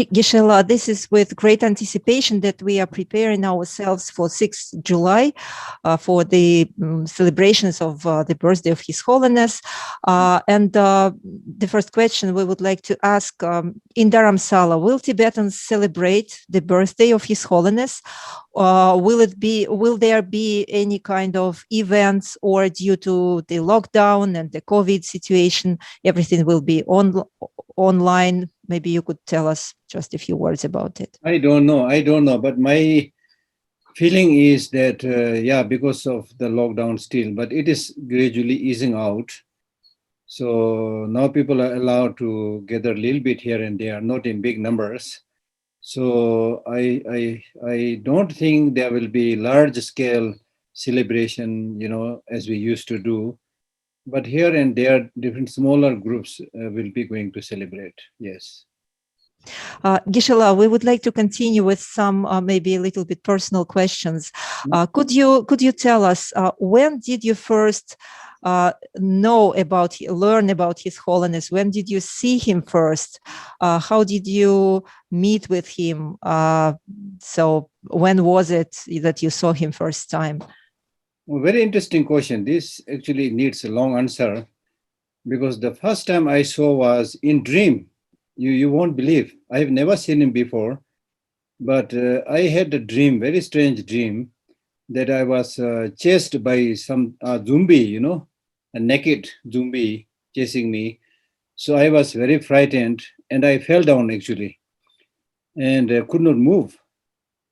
Geshe, this is with great anticipation that we are preparing ourselves for 6th July for the celebrations of the birthday of His Holiness. And the first question we would like to ask, in Dharamsala, will Tibetans celebrate the birthday of His Holiness? Will there be any kind of events, or due to the lockdown and the COVID situation, everything will be online? Maybe you could tell us just a few words about it. I don't know, but my feeling is that, yeah, because of the lockdown still, but it is gradually easing out. So now people are allowed to gather a little bit here and there, not in big numbers. So I don't think there will be large scale celebration, as we used to do. But here and there, different smaller groups will be going to celebrate. Yes. Geshe, we would like to continue with some maybe a little bit personal questions. Could you tell us when did you first learn about His Holiness? When did you see him first? How did you meet with him? So when was it that you saw him first time? Well, very interesting question. This actually needs a long answer, because the first time I saw was in dream. You won't believe. I have never seen him before, but I had a dream, very strange dream, that I was chased by some zombie, a naked zombie chasing me. So I was very frightened and I fell down actually, and could not move.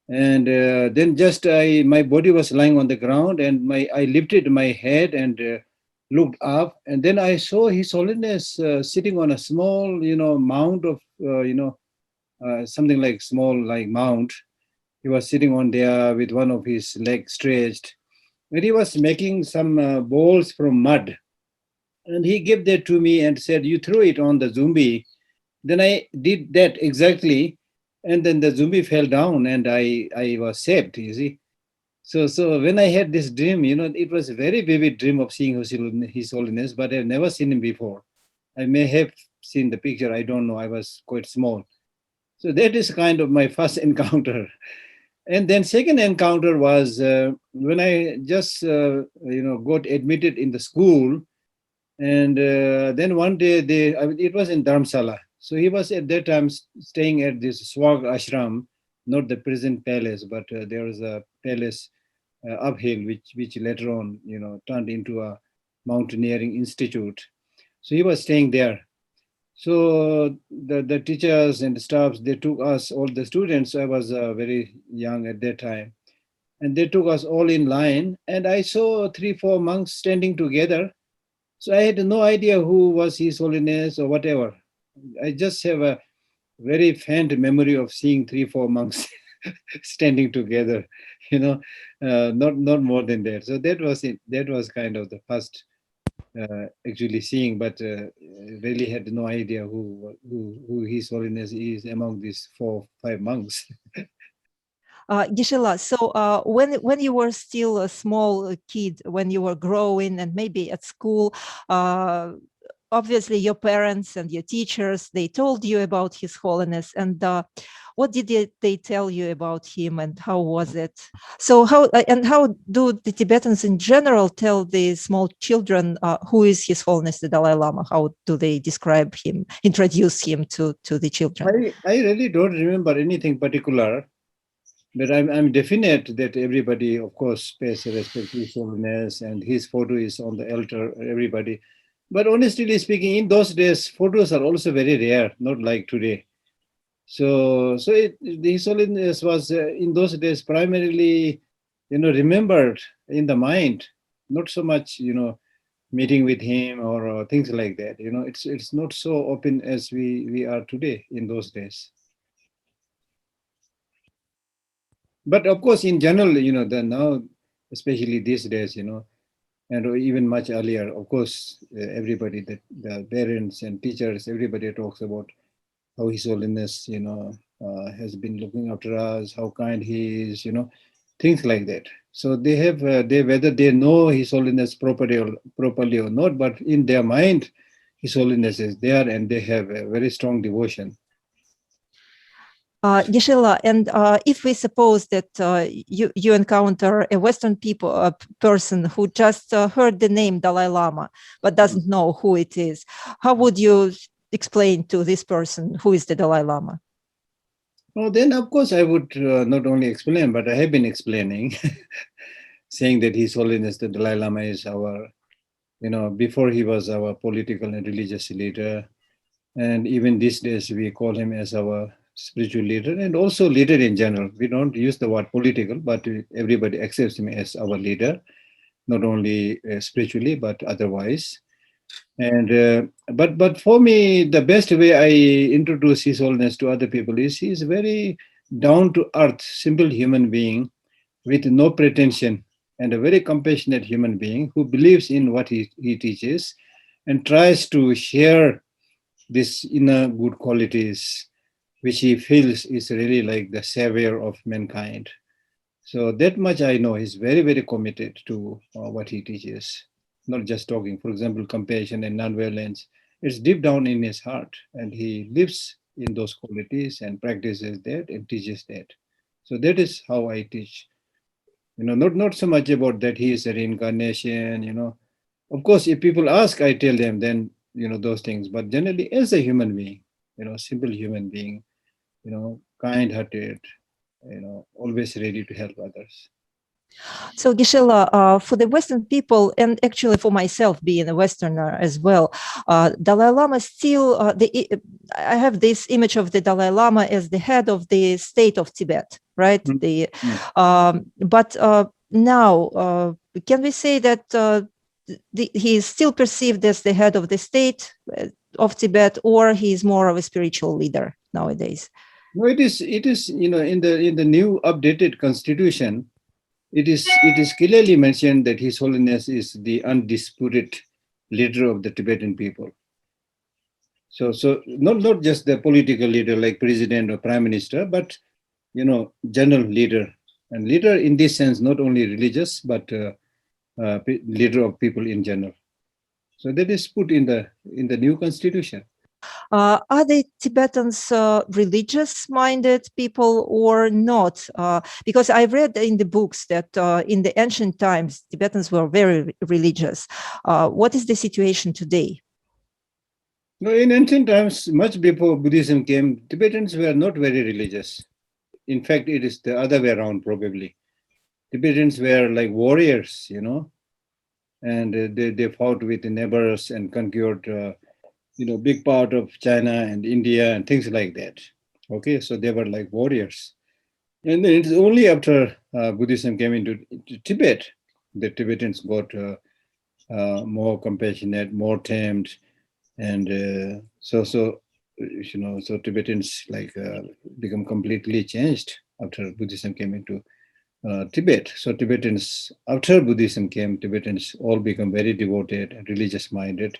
And then just my body was lying on the ground, and I lifted my head and looked up, and then I saw His Holiness sitting on a small, mound of, something like small, like mount. He was sitting on there with one of his legs stretched, and he was making some balls from mud. And he gave that to me and said, "You threw it on the zombie." Then I did that exactly, and then the zombie fell down, and I was saved. You see. So when I had this dream, it was a very vivid dream of seeing His Holiness, but I've never seen him before. I may have seen the picture, I don't know. I was quite small. So that is kind of my first encounter. And then second encounter was when I just got admitted in the school, and then one day it was in Dharamsala. So he was at that time staying at this Swag Ashram, not the prison palace, but there was a palace uphill, which later on, turned into a mountaineering institute. So he was staying there. So the teachers and the staffs, they took us, all the students. I was very young at that time, and they took us all in line. And I saw 3, 4 monks standing together. So I had no idea who was His Holiness or whatever. I just have a very faint memory of seeing 3, 4 monks standing together, not more than that. So that was it. That was kind of the first actually seeing, but really had no idea who His Holiness is among these 4, 5 monks. Geshe, so when you were still a small kid, when you were growing and maybe at school, obviously your parents and your teachers, they told you about His Holiness, and what did they tell you about him, and how was it? So how do the Tibetans in general tell the small children who is His Holiness the Dalai Lama? How do they describe him, introduce him to the children? I really don't remember anything particular, but I'm definite that everybody, of course, pays respect to His Holiness, and his photo is on the altar, everybody. But honestly speaking, in those days, photos are also very rare, not like today. So His Holiness was in those days primarily, remembered in the mind, not so much, meeting with him or things like that. It's not so open as we are today in those days. But of course, in general, the now, especially these days, and even much earlier, of course, everybody, the parents and teachers, everybody talks about how His Holiness, has been looking after us, how kind he is, things like that. So they have, whether they know His Holiness properly or not, but in their mind, His Holiness is there, and they have a very strong devotion. Gisela, and if we suppose that you encounter a Western person who just heard the name Dalai Lama but doesn't know who it is, how would you explain to this person who is the Dalai Lama? Well, then of course I would not only explain, but I have been explaining, saying that His Holiness the Dalai Lama is our, before he was our political and religious leader, and even these days we call him as our spiritual leader and also leader in general. We don't use the word political, but everybody accepts him as our leader, not only spiritually but otherwise. And but for me, the best way I introduce His Holiness to other people is he is very down to earth, simple human being with no pretension, and a very compassionate human being who believes in what he teaches and tries to share this inner good qualities which he feels is really like the savior of mankind. So that much I know. He's very, very committed to what he teaches, not just talking. For example, compassion and nonviolence. It's deep down in his heart, and he lives in those qualities and practices that and teaches that. So that is how I teach. Not so much about that he is a reincarnation. Of course, if people ask, I tell them then those things. But generally, as a human being, simple human being, kind-hearted, always ready to help others. So, Gisela, for the Western people, and actually for myself being a Westerner as well, Dalai Lama still, I have this image of the Dalai Lama as the head of the state of Tibet, right? But now, can we say that he is still perceived as the head of the state of Tibet, or he is more of a spiritual leader nowadays? No, it is. In the new updated constitution, it is clearly mentioned that His Holiness is the undisputed leader of the Tibetan people. So not just the political leader like president or prime minister, but general leader, and leader in this sense not only religious but leader of people in general. So that is put in the new constitution. Are the Tibetans religious-minded people or not? Because I read in the books that in the ancient times, Tibetans were very religious. What is the situation today? No, in ancient times, much before Buddhism came, Tibetans were not very religious. In fact, it is the other way around, probably. Tibetans were like warriors, and they fought with the neighbors and conquered, big part of China and India and things like that. Okay, so they were like warriors. And then it's only after Buddhism came into Tibet that Tibetans got more compassionate, more tamed, and so Tibetans become completely changed after Buddhism came into Tibet. So Tibetans, after Buddhism came, Tibetans all become very devoted and religious minded.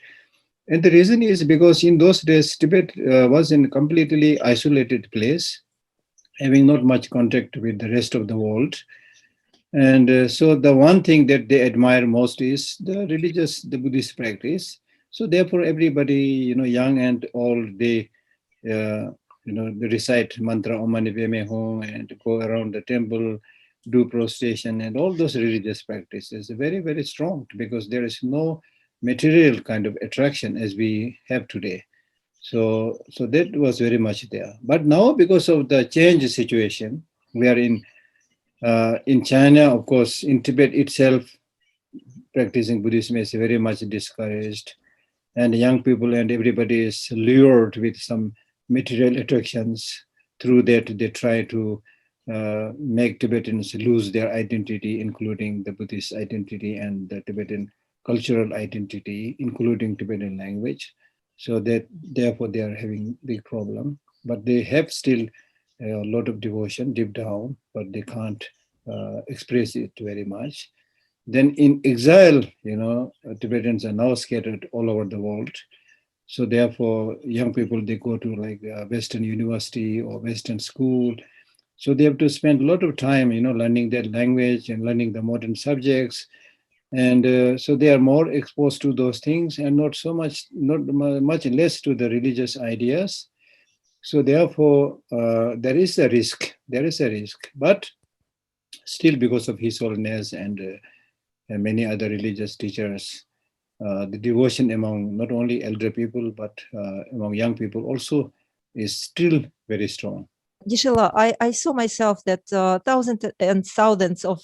And the reason is because in those days, Tibet was in a completely isolated place, having not much contact with the rest of the world. And so the one thing that they admire most is the Buddhist practice. So therefore, everybody, young and old, they recite mantra Om Mani Padme Hum and go around the temple, do prostration and all those religious practices. Very, very strong because there is no material kind of attraction as we have today. So that was very much there. But now, because of the change situation, we are in China, of course, in Tibet itself, practicing Buddhism is very much discouraged, and young people and everybody is lured with some material attractions. Through that, they try to make Tibetans lose their identity, including the Buddhist identity and the Tibetan cultural identity, including Tibetan language. So that therefore they are having big problem. But they have still a lot of devotion deep down, but they can't express it very much. Then in exile, Tibetans are now scattered all over the world. So therefore, young people, they go to like Western university or Western school. So they have to spend a lot of time, learning their language and learning the modern subjects. And so they are more exposed to those things and not much less to the religious ideas. So therefore, there is a risk. There is a risk, but still, because of His Holiness and many other religious teachers, the devotion among not only elder people but among young people also is still very strong. Gisela, I saw myself that thousands and thousands of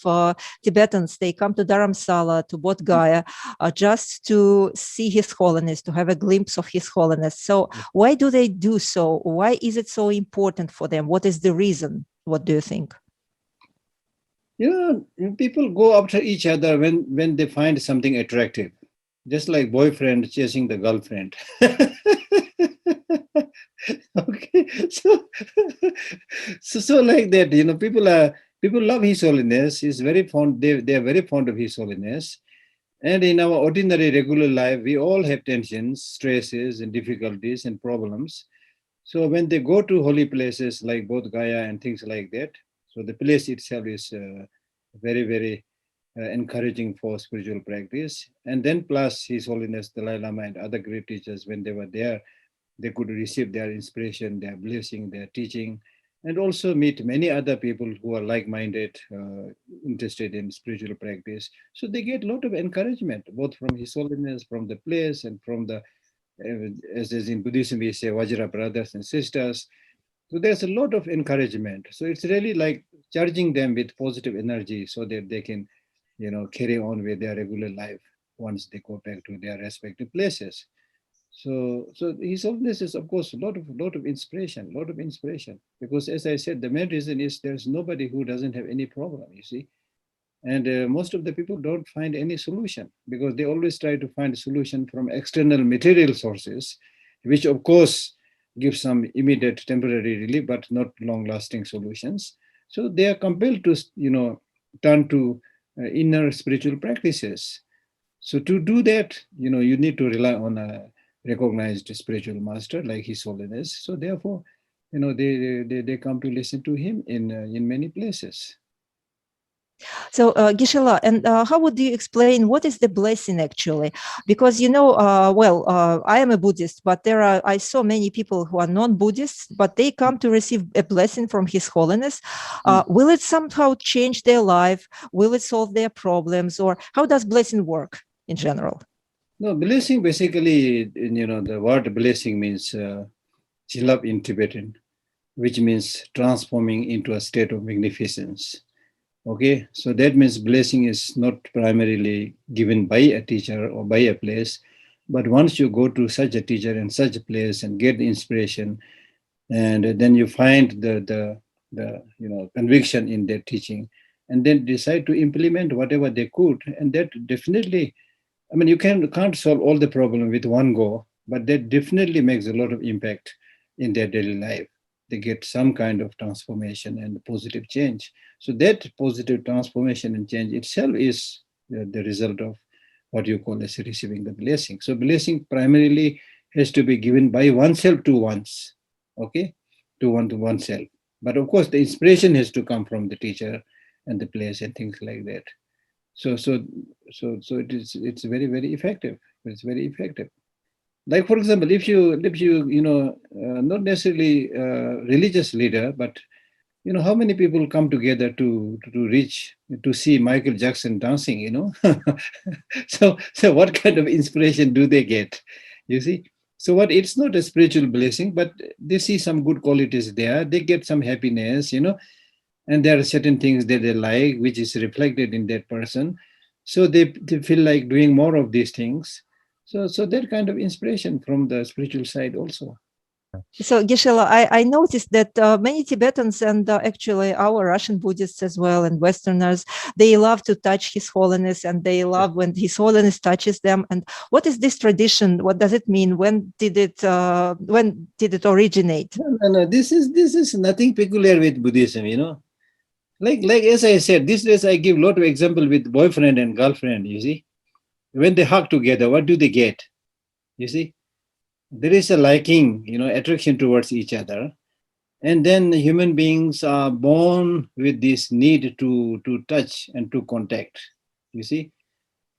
Tibetans, they come to Dharamsala, to Bodh Gaya, just to see His Holiness, to have a glimpse of His Holiness. So why do they do so? Why is it so important for them? What is the reason? What do you think? People go after each other when they find something attractive, just like boyfriend chasing the girlfriend. Okay, so like that, people love His Holiness. He's very fond. They are very fond of His Holiness. And in our ordinary regular life, we all have tensions, stresses, and difficulties and problems. So when they go to holy places like Bodh Gaya and things like that, so the place itself is very, very encouraging for spiritual practice. And then plus His Holiness Dalai Lama and other great teachers, when they were there, they could receive their inspiration, their blessing, their teaching, and also meet many other people who are like-minded, interested in spiritual practice. So they get a lot of encouragement, both from His Holiness, from the place, and from the, as in Buddhism we say, Vajra brothers and sisters. So there's a lot of encouragement. So it's really like charging them with positive energy so that they can, carry on with their regular life once they go back to their respective places. So His Holiness is, of course, a lot of inspiration, because as I said, the main reason is there's nobody who doesn't have any problem, you see. And most of the people don't find any solution because they always try to find a solution from external material sources, which of course give some immediate temporary relief, but not long-lasting solutions. So they are compelled to, turn to inner spiritual practices. So to do that, you need to rely on a recognized spiritual master like His Holiness. So therefore, they come to listen to him in many places. So, Gisela, and how would you explain what is the blessing actually? Because I am a Buddhist, but I saw many people who are non-Buddhists, but they come to receive a blessing from His Holiness. Will it somehow change their life? Will it solve their problems? Or how does blessing work in general? No, blessing basically, the word blessing means chilap in Tibetan, which means transforming into a state of magnificence. Okay, so that means blessing is not primarily given by a teacher or by a place, but once you go to such a teacher and such a place and get the inspiration, and then you find the conviction in their teaching, and then decide to implement whatever they could, and that definitely, I mean, you can't solve all the problem with one go, but that definitely makes a lot of impact in their daily life. They get some kind of transformation and positive change. So that positive transformation and change itself is the result of what you call as receiving the blessing. So blessing primarily has to be given by oneself to ones, okay, to oneself. But of course, the inspiration has to come from the teacher and the place and things like that. So it's very, very effective. It's very effective. Like for example, if you not necessarily religious leader, but how many people come together to reach to see Michael Jackson dancing, so what kind of inspiration do they get, you see? So what, it's not a spiritual blessing, but they see some good qualities there, they get some happiness, and there are certain things that they like which is reflected in that person, so they feel like doing more of these things. So that kind of inspiration from the spiritual side also. So, Gisela, I noticed that many Tibetans and actually our Russian Buddhists as well and Westerners, they love to touch His Holiness and they love when His Holiness touches them. And what is this tradition? What does it mean? When did it originate? No, this is nothing peculiar with Buddhism, like as I said, these days I give a lot of example with boyfriend and girlfriend, you see. When they hug together, what do they get, you see? There is a liking, attraction towards each other. And then human beings are born with this need to touch and to contact, you see.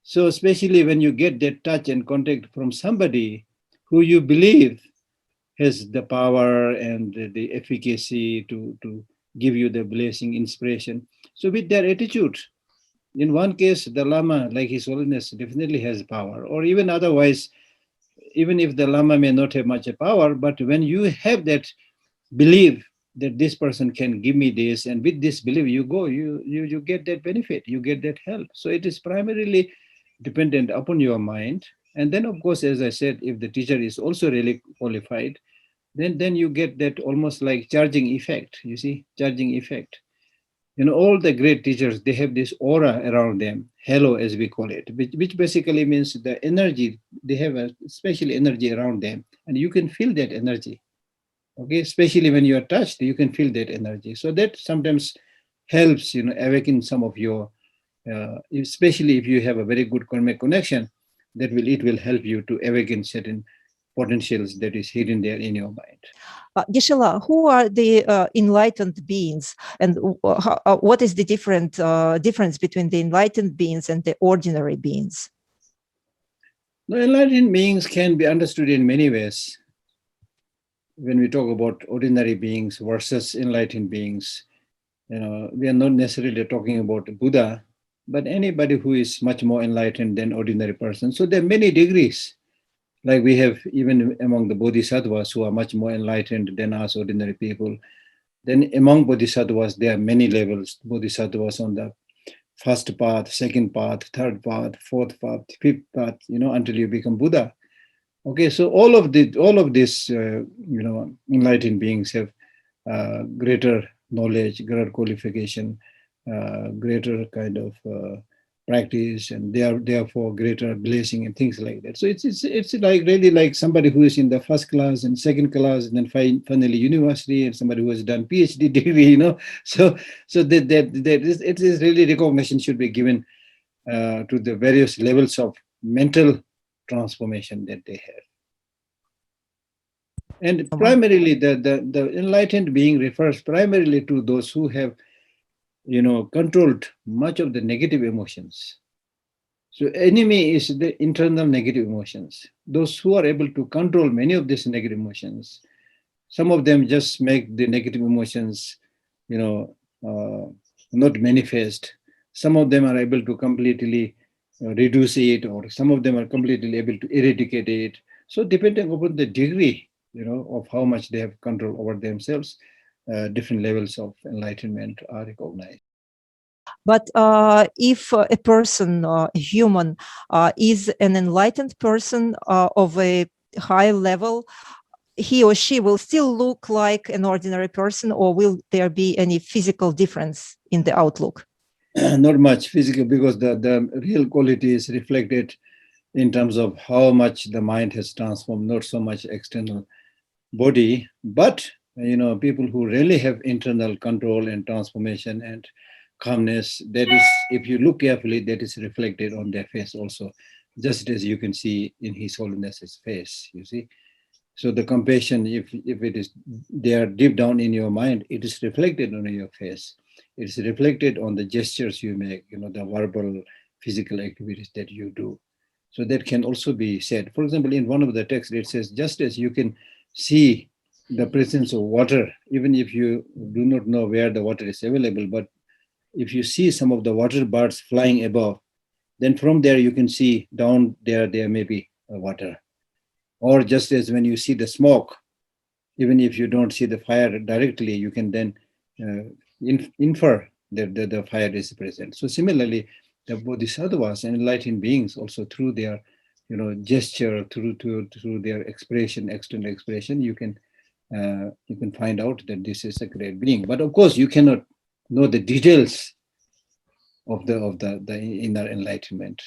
So especially when you get that touch and contact from somebody who you believe has the power and the efficacy to give you the blessing, inspiration. So with their attitude, in one case, the Lama, like His Holiness, definitely has power, or even otherwise, even if the Lama may not have much power, but when you have that belief that this person can give me this, and with this belief you go, you get that benefit, you get that help. So it is primarily dependent upon your mind. And then, of course, as I said, if the teacher is also really qualified, then you get that almost like charging effect. You see, charging effect. All the great teachers, they have this aura around them, halo as we call it, which basically means the energy. They have a special energy around them, and you can feel that energy. Okay, especially when you are touched, you can feel that energy. So that sometimes helps, awaken some of your, especially if you have a very good karmic connection, it will help you to awaken certain potentials that is hidden there in your mind. Geshe, who are the enlightened beings, and what is the difference between the enlightened beings and the ordinary beings? Now, enlightened beings can be understood in many ways. When we talk about ordinary beings versus enlightened beings, we are not necessarily talking about Buddha, but anybody who is much more enlightened than ordinary person. So there are many degrees. Like we have even among the bodhisattvas who are much more enlightened than us ordinary people. Then among bodhisattvas, there are many levels. Bodhisattvas on the first path, second path, third path, fourth path, fifth path, until you become Buddha. Okay, so all of these, enlightened beings have greater knowledge, greater qualification, greater kind of practice, and they are therefore greater blessing and things like that. So it's like really like somebody who is in the first class and second class, and then finally university, and somebody who has done PhD degree. So it is really recognition should be given to the various levels of mental transformation that they have. And primarily, the enlightened being refers primarily to those who have, controlled much of the negative emotions. So enemy is the internal negative emotions. Those who are able to control many of these negative emotions, some of them just make the negative emotions, not manifest. Some of them are able to completely reduce it, or some of them are completely able to eradicate it. So depending upon the degree, of how much they have control over themselves, different levels of enlightenment are recognized. But if a person, a human, is an enlightened person of a high level, he or she will still look like an ordinary person, or will there be any physical difference in the outlook? Not much physical, because the real quality is reflected in terms of how much the mind has transformed, not so much external body. But people who really have internal control and transformation and calmness, that is, if you look carefully, that is reflected on their face also, just as you can see in His Holiness's face, you see. So the compassion, if it is there deep down in your mind, it is reflected on your face. It is reflected on the gestures you make, the verbal, physical activities that you do. So that can also be said. For example, in one of the texts, it says, just as you can see the presence of water, even if you do not know where the water is available, but if you see some of the water birds flying above, then from there you can see down there may be water. Or just as when you see the smoke, even if you don't see the fire directly, you can then infer that the fire is present. So similarly, the bodhisattvas and enlightened beings also, through their gesture, through their expression, external expression, you can find out that this is a great being. But of course, you cannot know the details of the inner enlightenment.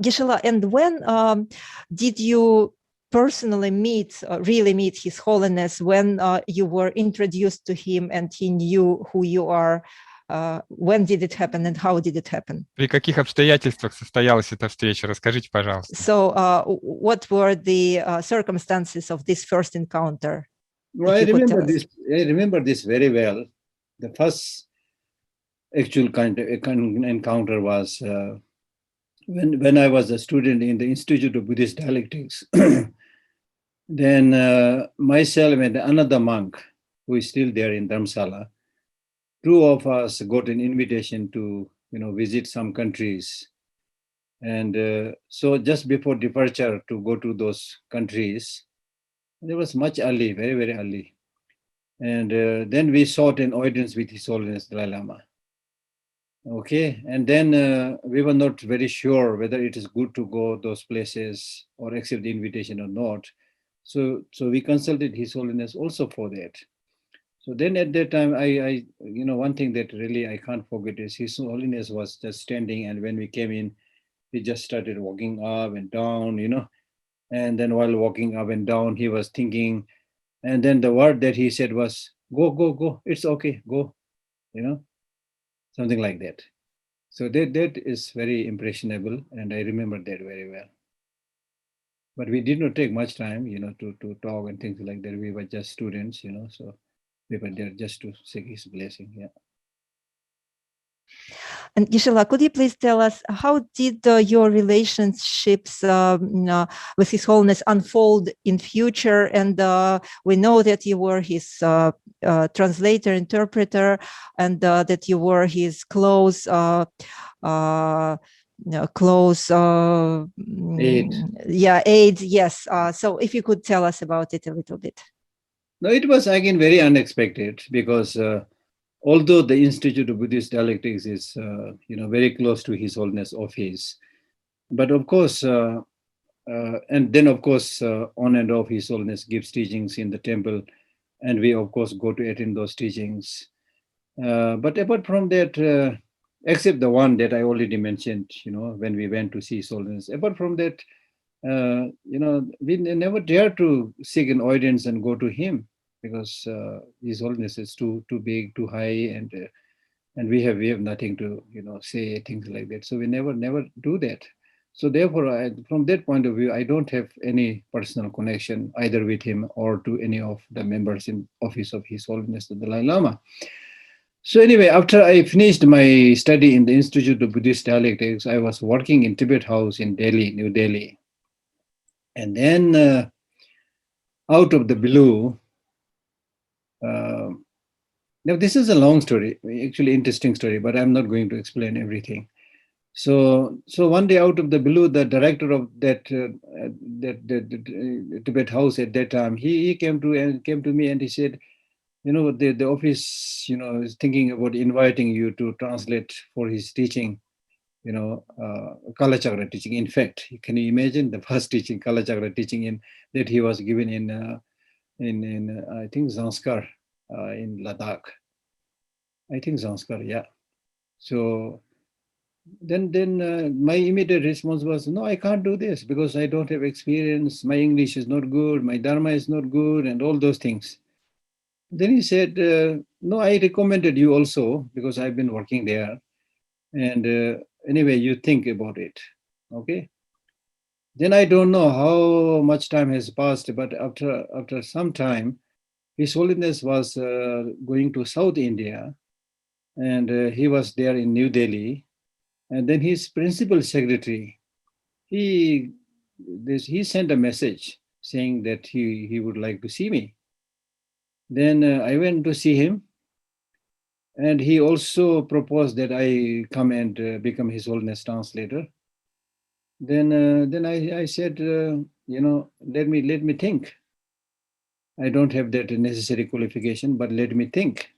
Geshe, and when did you personally really meet His Holiness, when you were introduced to him and he knew who you are? When did it happen and how did it happen? При каких обстоятельствах состоялась эта встреча? Расскажите, пожалуйста. So what were the circumstances of this first encounter? Well, I remember this very well. The first actual kind of encounter was when I was a student in the Institute of Buddhist Dialectics. Then myself and another monk who is still there in Dharamsala, two of us got an invitation to visit some countries. And so just before departure to go to those countries, there was much early, very, very early. And then we sought an audience with His Holiness Dalai Lama. Okay, and then we were not very sure whether it is good to go those places or accept the invitation or not. So we consulted His Holiness also for that. So then at that time, one thing that really I can't forget is His Holiness was just standing, and when we came in, he just started walking up and down, and then while walking up and down, he was thinking, and then the word that he said was, "Go, go, go! It's okay, go," something like that. So that is very impressionable, and I remember that very well. But we did not take much time, to talk and things like that. We were just students, so we were there just to seek his blessing. Yeah. And Gisela, could you please tell us how did your relationships with His Holiness unfold in future? And we know that you were his translator, interpreter, and that you were his close Aid. aid. Yes. So if you could tell us about it a little bit. No, it was again very unexpected because although the Institute of Buddhist Dialectics is, very close to His Holiness office, but of course, and then of course, on and off His Holiness gives teachings in the temple, and we of course go to attend those teachings. But apart from that, except the one that I already mentioned, when we went to see His Holiness, apart from that, we never dare to seek an audience and go to him because His Holiness is too big, too high, and we have nothing to say things like that. So we never do that. So therefore, from that point of view, I don't have any personal connection either with him or to any of the members in office of His Holiness the Dalai Lama. So anyway, after I finished my study in the Institute of Buddhist Dialectics, I was working in Tibet House in Delhi, New Delhi. And then out of the blue, now this is a long story, actually interesting story, but I'm not going to explain everything. So one day out of the blue, the director of that Tibet house at that time, he came to me and he said, the office, is thinking about inviting you to translate for his teaching, Kala Chakra teaching. In fact, can you imagine the first teaching, Kala Chakra teaching that he was given in I think Zanskar in Ladakh. I think Zanskar, yeah. So then my immediate response was, no, I can't do this because I don't have experience. My English is not good. My Dharma is not good, and all those things. Then he said, no, I recommended you also because I've been working there. And anyway, you think about it. Okay. Then I don't know how much time has passed, but after some time, His Holiness was going to South India, and he was there in New Delhi. And then his principal secretary, he sent a message saying that he would like to see me. Then I went to see him, and he also proposed that I come and become His Holiness translator. Then I said, let me think. I don't have that necessary qualification, but let me think.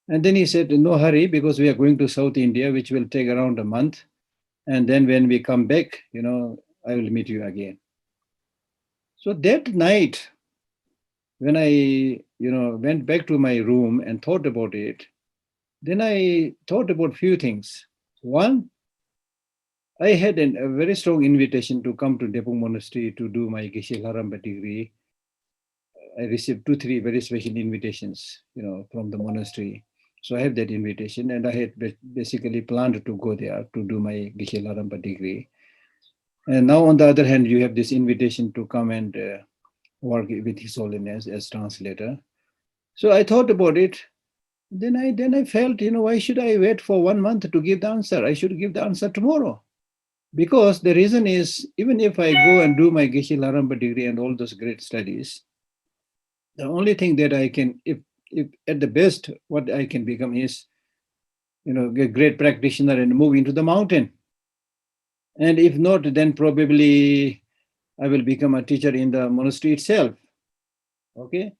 And then he said, no hurry, because we are going to South India, which will take around a month. And then when we come back, I will meet you again. So that night, when I, went back to my room and thought about it, then I thought about few things. One, I had a very strong invitation to come to Depok Monastery to do my Geshe degree. I received 2-3 very special invitations, from the monastery. So I have that invitation, and I had basically planned to go there to do my Geshe degree. And now, on the other hand, you have this invitation to come and work with His Holiness as translator. So I thought about it. Then I felt, why should I wait for 1 month to give the answer? I should give the answer tomorrow. Because the reason is, even if I go and do my Geshe Laramba degree and all those great studies, the only thing that I can, if at the best, what I can become is, a great practitioner and move into the mountain. And if not, then probably I will become a teacher in the monastery itself. Okay.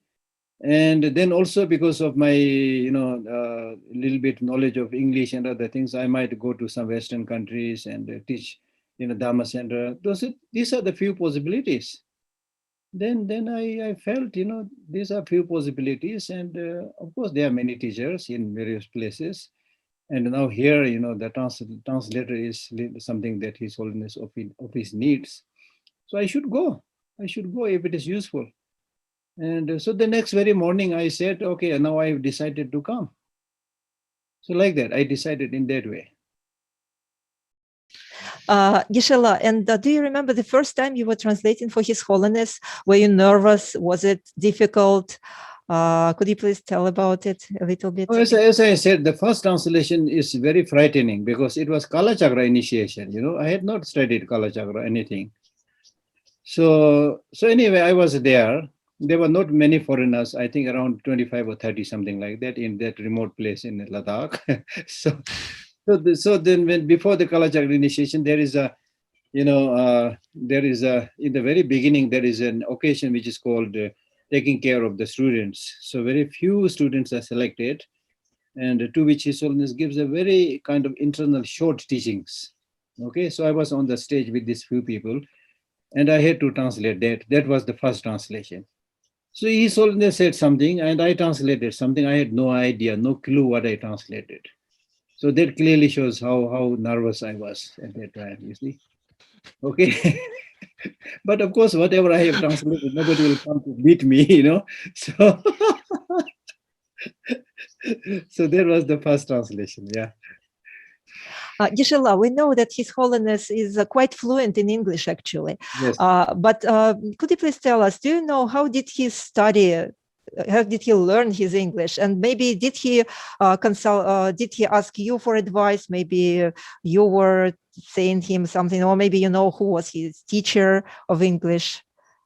And then also because of my, little bit knowledge of English and other things, I might go to some Western countries and teach, Dharma center. These are the few possibilities. Then I felt, these are few possibilities. And of course, there are many teachers in various places. And now here, the translator is something that His Holiness of his needs. So I should go. I should go if it is useful. And so the next very morning, I said, okay, now I've decided to come. So like that, I decided in that way. Geshe-la, and do you remember the first time you were translating for His Holiness? Were you nervous? Was it difficult? Could you please tell about it a little bit? As I said, the first translation is very frightening because it was Kala Chakra initiation. I had not studied Kala Chakra, anything. So anyway, I was there. There were not many foreigners, I think around 25 or 30, something like that, in that remote place in Ladakh. So then when before the Kala Chakra initiation, there is a, in the very beginning, there is an occasion which is called taking care of the students. So very few students are selected, and to which His Holiness gives a very kind of internal short teachings. Okay, so I was on the stage with these few people, and I had to translate that. That was the first translation. So His Holiness said something, and I translated something. I had no idea, no clue what I translated. So that clearly shows how nervous I was at that time, you see. Okay. But of course, whatever I have translated, nobody will come to beat me. So, so that was the first translation, yeah. Geshe-la, we know that His Holiness is quite fluent in English, actually. Yes. But could you please tell us, do you know how did he study? How did he learn his English? And maybe did he did he ask you for advice? Maybe you were saying him something, or maybe you know who was his teacher of English?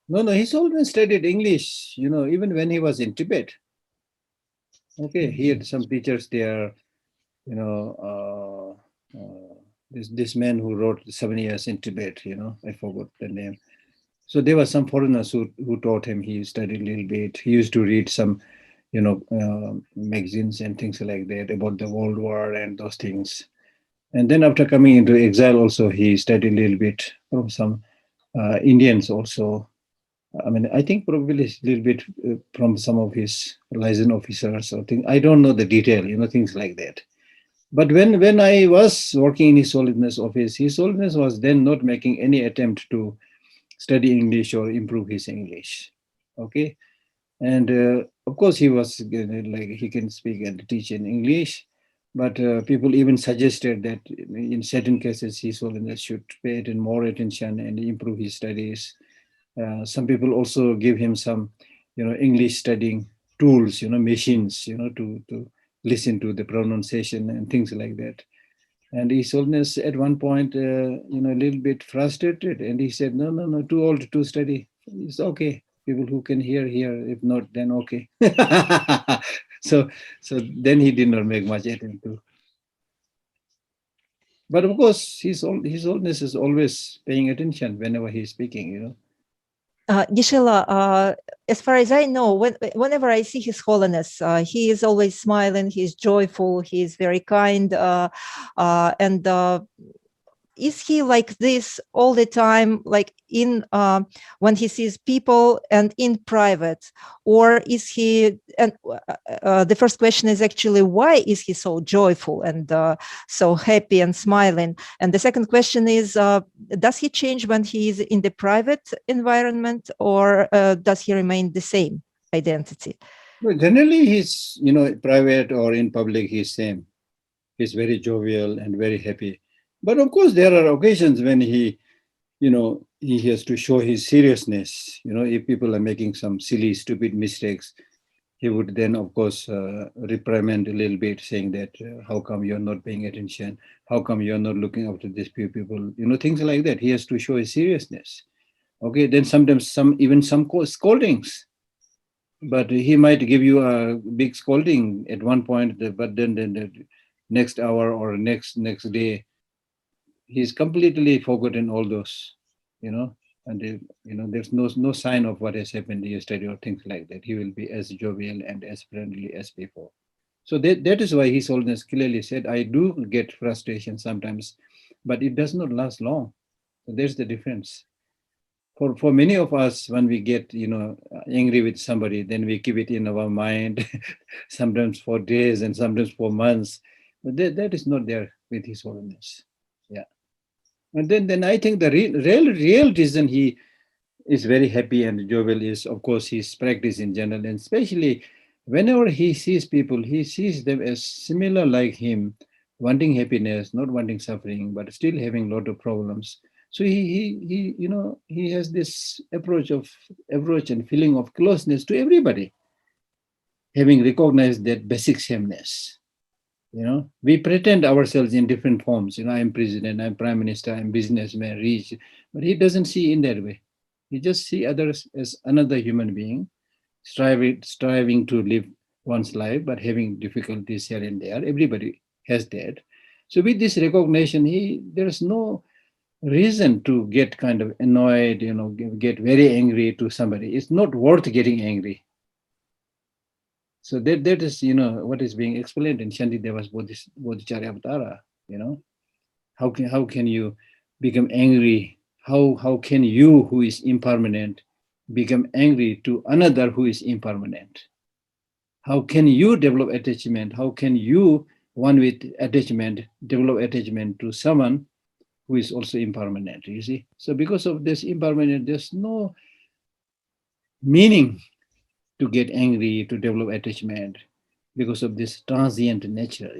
No, He's always studied English, even when he was in Tibet. Okay, he had some teachers there, this man who wrote 7 years in Tibet, I forgot the name. So there were some foreigners who taught him. He studied a little bit. He used to read some, magazines and things like that about the World War and those things. And then after coming into exile also, he studied a little bit from some Indians also. I mean, I think probably a little bit from some of his liaison officers or things. I don't know the detail, things like that. But when I was working in His Holiness office, His Holiness was then not making any attempt to study English or improve his English. Okay. And of course, he was like he can speak and teach in English, but people even suggested that in certain cases, His Holiness should pay it more attention and improve his studies. Some people also give him some, English studying tools, machines, to listen to the pronunciation and things like that. And His Holiness at one point, a little bit frustrated, and he said, no, too old to study. It's okay. People who can hear. If not, then okay. so then he did not make much attempt to. But of course, His Holiness is always paying attention whenever he's speaking, Geshe-la, as far as I know, whenever I see His Holiness, he is always smiling, he's joyful, he's very kind, and is he like this all the time, like in when he sees people and in private, or is he? And the first question is actually, why is he so joyful and so happy and smiling? And the second question is, does he change when he is in the private environment, or does he remain the same identity? Well, generally, he's private or in public, he's same. He's very jovial and very happy. But of course, there are occasions when he has to show his seriousness. If people are making some silly, stupid mistakes, he would then, of course, reprimand a little bit, saying that how come you're not paying attention? How come you're not looking after these few people? Things like that. He has to show his seriousness. Okay, then sometimes some scoldings, but he might give you a big scolding at one point, but then the next hour or next day, he's completely forgotten all those, and there's no sign of what has happened yesterday or things like that. He will be as jovial and as friendly as before. So that is why His Holiness clearly said, I do get frustration sometimes, but it does not last long. So there's the difference. For many of us, when we get angry with somebody, then we keep it in our mind, sometimes for days and sometimes for months. But that is not there with His Holiness. Yeah. And then I think the real reason he is very happy and jovial is, of course, his practice in general, and especially whenever he sees people, he sees them as similar like him, wanting happiness, not wanting suffering, but still having a lot of problems. So he has this approach and feeling of closeness to everybody, having recognized that basic sameness. We pretend ourselves in different forms. I'm president, I'm prime minister, I'm businessman, rich, but he doesn't see in that way. He just see others as another human being, striving to live one's life, but having difficulties here and there. Everybody has that. So with this recognition, there's no reason to get kind of annoyed, get very angry to somebody. It's not worth getting angry. So that is, what is being explained in Shantideva's Bodhicharya Avatara. How can you become angry? How can you, who is impermanent, become angry to another who is impermanent? How can you develop attachment? How can you, one with attachment, develop attachment to someone who is also impermanent? You see? So because of this impermanent, there's no meaning to get angry, to develop attachment, because of this transient nature,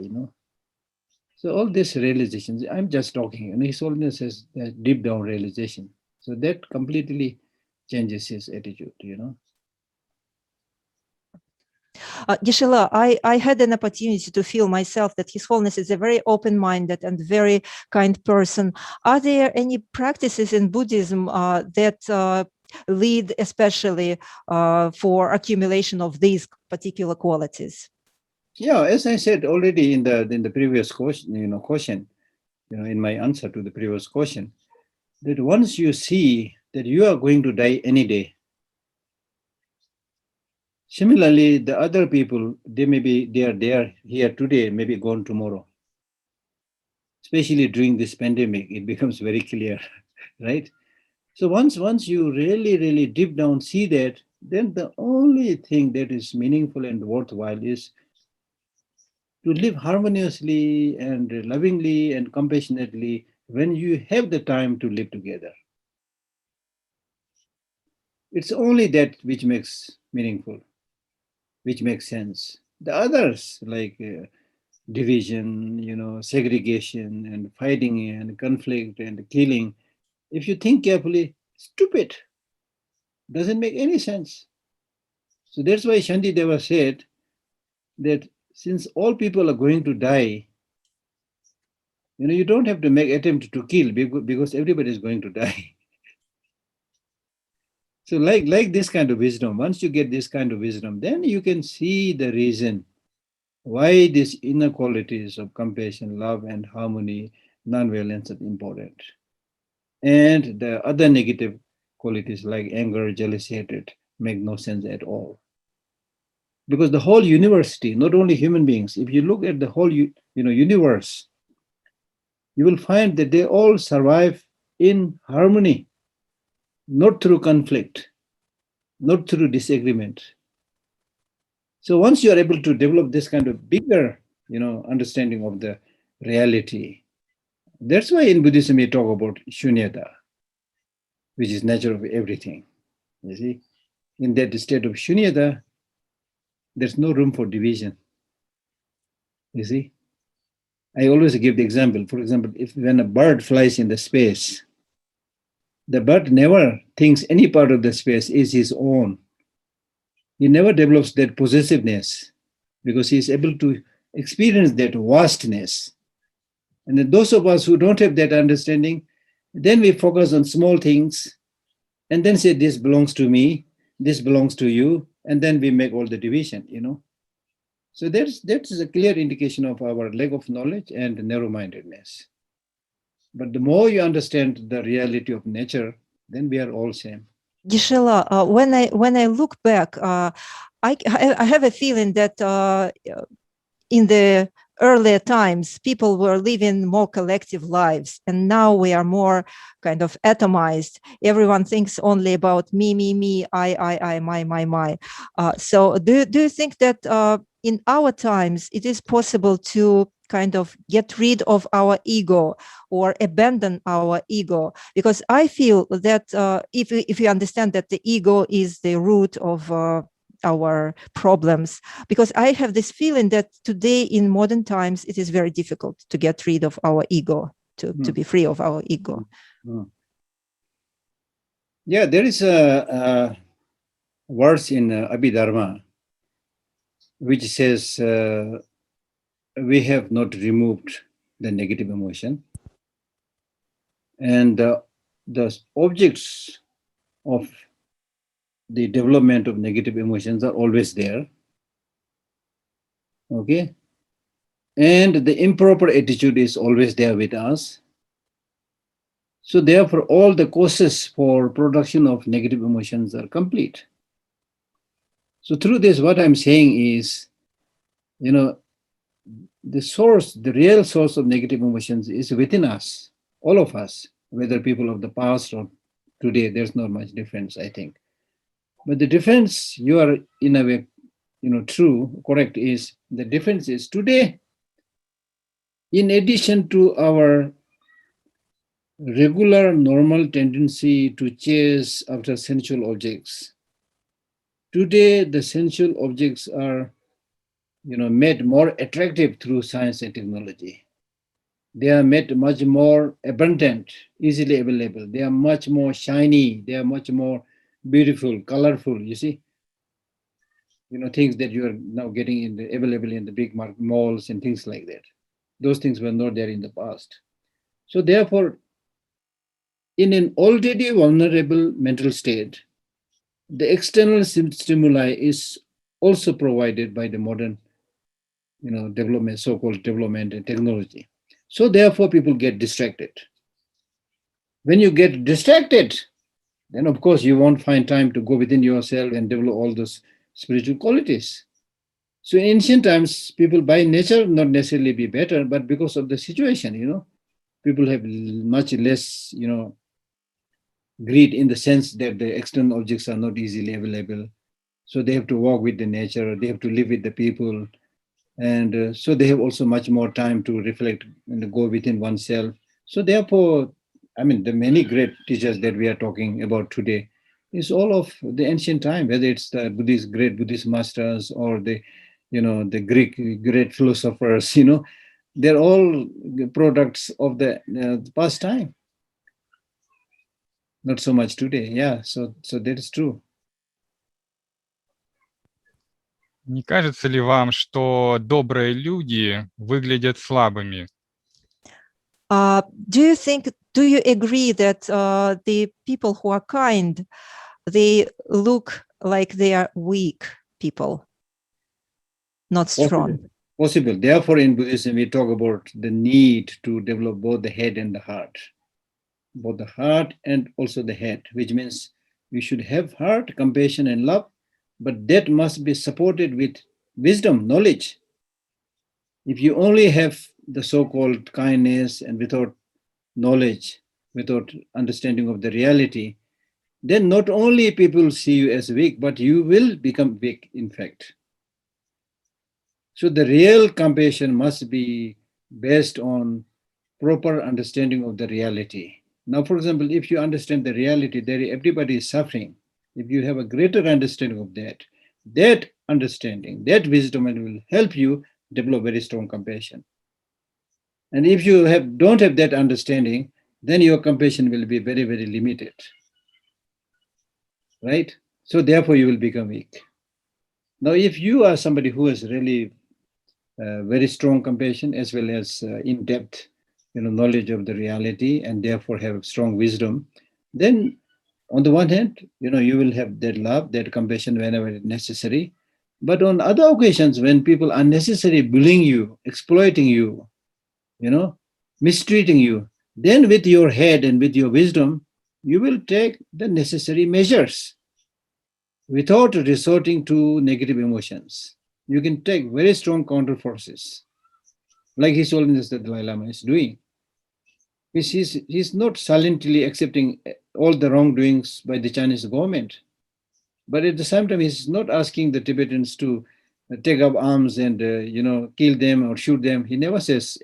So all these realizations, I'm just talking, and His Holiness has that deep down realization. So that completely changes his attitude, Geshe, I had an opportunity to feel myself that His Holiness is a very open-minded and very kind person. Are there any practices in Buddhism that lead especially for accumulation of these particular qualities? Yeah, as I said already in the previous question, in my answer to the previous question, that once you see that you are going to die any day, similarly, the other people, they are there here today, maybe gone tomorrow. Especially during this pandemic, it becomes very clear, right? So once you really deep down see that, then the only thing that is meaningful and worthwhile is to live harmoniously and lovingly and compassionately when you have the time to live together. It's only that which makes meaningful, which makes sense. The others, like division, segregation and fighting and conflict and killing, if you think carefully, stupid, doesn't make any sense. So that's why Shantideva said that since all people are going to die, you don't have to make attempt to kill because everybody is going to die. So like this kind of wisdom, once you get this kind of wisdom, then you can see the reason why these inner qualities of compassion, love, and harmony, non-violence are important. And the other negative qualities like anger, jealousy, hatred make no sense at all. Because the whole university, not only human beings, if you look at the whole universe, you will find that they all survive in harmony, not through conflict, not through disagreement. So once you are able to develop this kind of bigger, understanding of the reality, that's why in Buddhism we talk about shunyata, which is nature of everything. You see, in that state of shunyata, there's no room for division. You see, I always give the example. For example, when a bird flies in the space, the bird never thinks any part of the space is his own. He never develops that possessiveness because he is able to experience that vastness. And then those of us who don't have that understanding, then we focus on small things and then say, this belongs to me, this belongs to you, and then we make all the division. So that's a clear indication of our lack of knowledge and narrow-mindedness. But the more you understand the reality of nature, then we are all same. Gisela, when I look back, I have a feeling that in the earlier times, people were living more collective lives, and now we are more kind of atomized. Everyone thinks only about me, I, my. So do you think that in our times, it is possible to kind of get rid of our ego or abandon our ego? Because I feel that if you understand that the ego is the root of our problems, because I have this feeling that today in modern times, it is very difficult to get rid of our ego, to be free of our ego. Yeah, there is a verse in Abhidharma which says, we have not removed the negative emotion, and the objects of the development of negative emotions are always there. Okay, and the improper attitude is always there with us. So therefore, all the causes for production of negative emotions are complete. So through this, what I'm saying is, the real source of negative emotions is within us, all of us, whether people of the past or today. There's not much difference, I think. But the difference, you are in a way, correct, is the difference is today, in addition to our regular normal tendency to chase after sensual objects, today the sensual objects are made more attractive through science and technology. They are made much more abundant, easily available. They are much more shiny. They are much more beautiful, colorful. You see, things that you are now getting available in the big malls and things like that. Those things were not there in the past. So therefore, in an already vulnerable mental state, the external stimuli is also provided by the modern, development, so-called development and technology. So therefore, people get distracted. When you get distracted, then of course you won't find time to go within yourself and develop all those spiritual qualities. So in ancient times, people by nature not necessarily be better, but because of the situation, people have much less, greed in the sense that the external objects are not easily available. So they have to walk with the nature, they have to live with the people. And so they have also much more time to reflect and go within oneself. So therefore, the many great teachers that we are talking about today is all of the ancient time, whether it's the great Buddhist masters or the Greek great philosophers, they're all products of the past time. Not so much today. Yeah, so that is true. Не кажется ли вам, что добрые люди выглядят слабыми? Do you agree that the people who are kind, they look like they are weak people, not strong? Possible. Therefore, in Buddhism, we talk about the need to develop both the head and the heart. Both the heart and also the head, which means we should have heart, compassion, and love, but that must be supported with wisdom, knowledge. If you only have the so-called kindness and without knowledge, without understanding of the reality, then not only people see you as weak, but you will become weak, in fact. So the real compassion must be based on proper understanding of the reality. Now, for example, if you understand the reality that everybody is suffering, if you have a greater understanding of that understanding, that wisdom will help you develop very strong compassion. And if you don't have that understanding, then your compassion will be very, very limited. Right? So therefore you will become weak. Now, if you are somebody who has really very strong compassion as well as in-depth, knowledge of the reality, and therefore have strong wisdom, then on the one hand, you will have that love, that compassion whenever it's necessary. But on other occasions, when people unnecessarily bullying you, exploiting you, mistreating you, then with your head and with your wisdom, you will take the necessary measures without resorting to negative emotions. You can take very strong counter forces, like His Holiness the Dalai Lama is doing. He's not silently accepting all the wrongdoings by the Chinese government, but at the same time, he's not asking the Tibetans to take up arms and kill them or shoot them. He never says,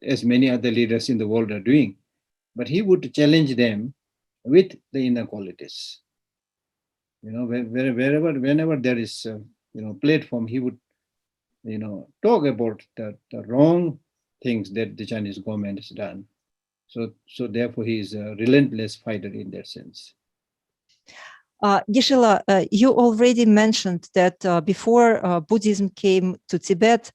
as many other leaders in the world are doing, but he would challenge them with the inner qualities. Whenever there is platform, he would talk about the wrong things that the Chinese government has done. So therefore, he is a relentless fighter in that sense. Geshe, you already mentioned that before Buddhism came to Tibet,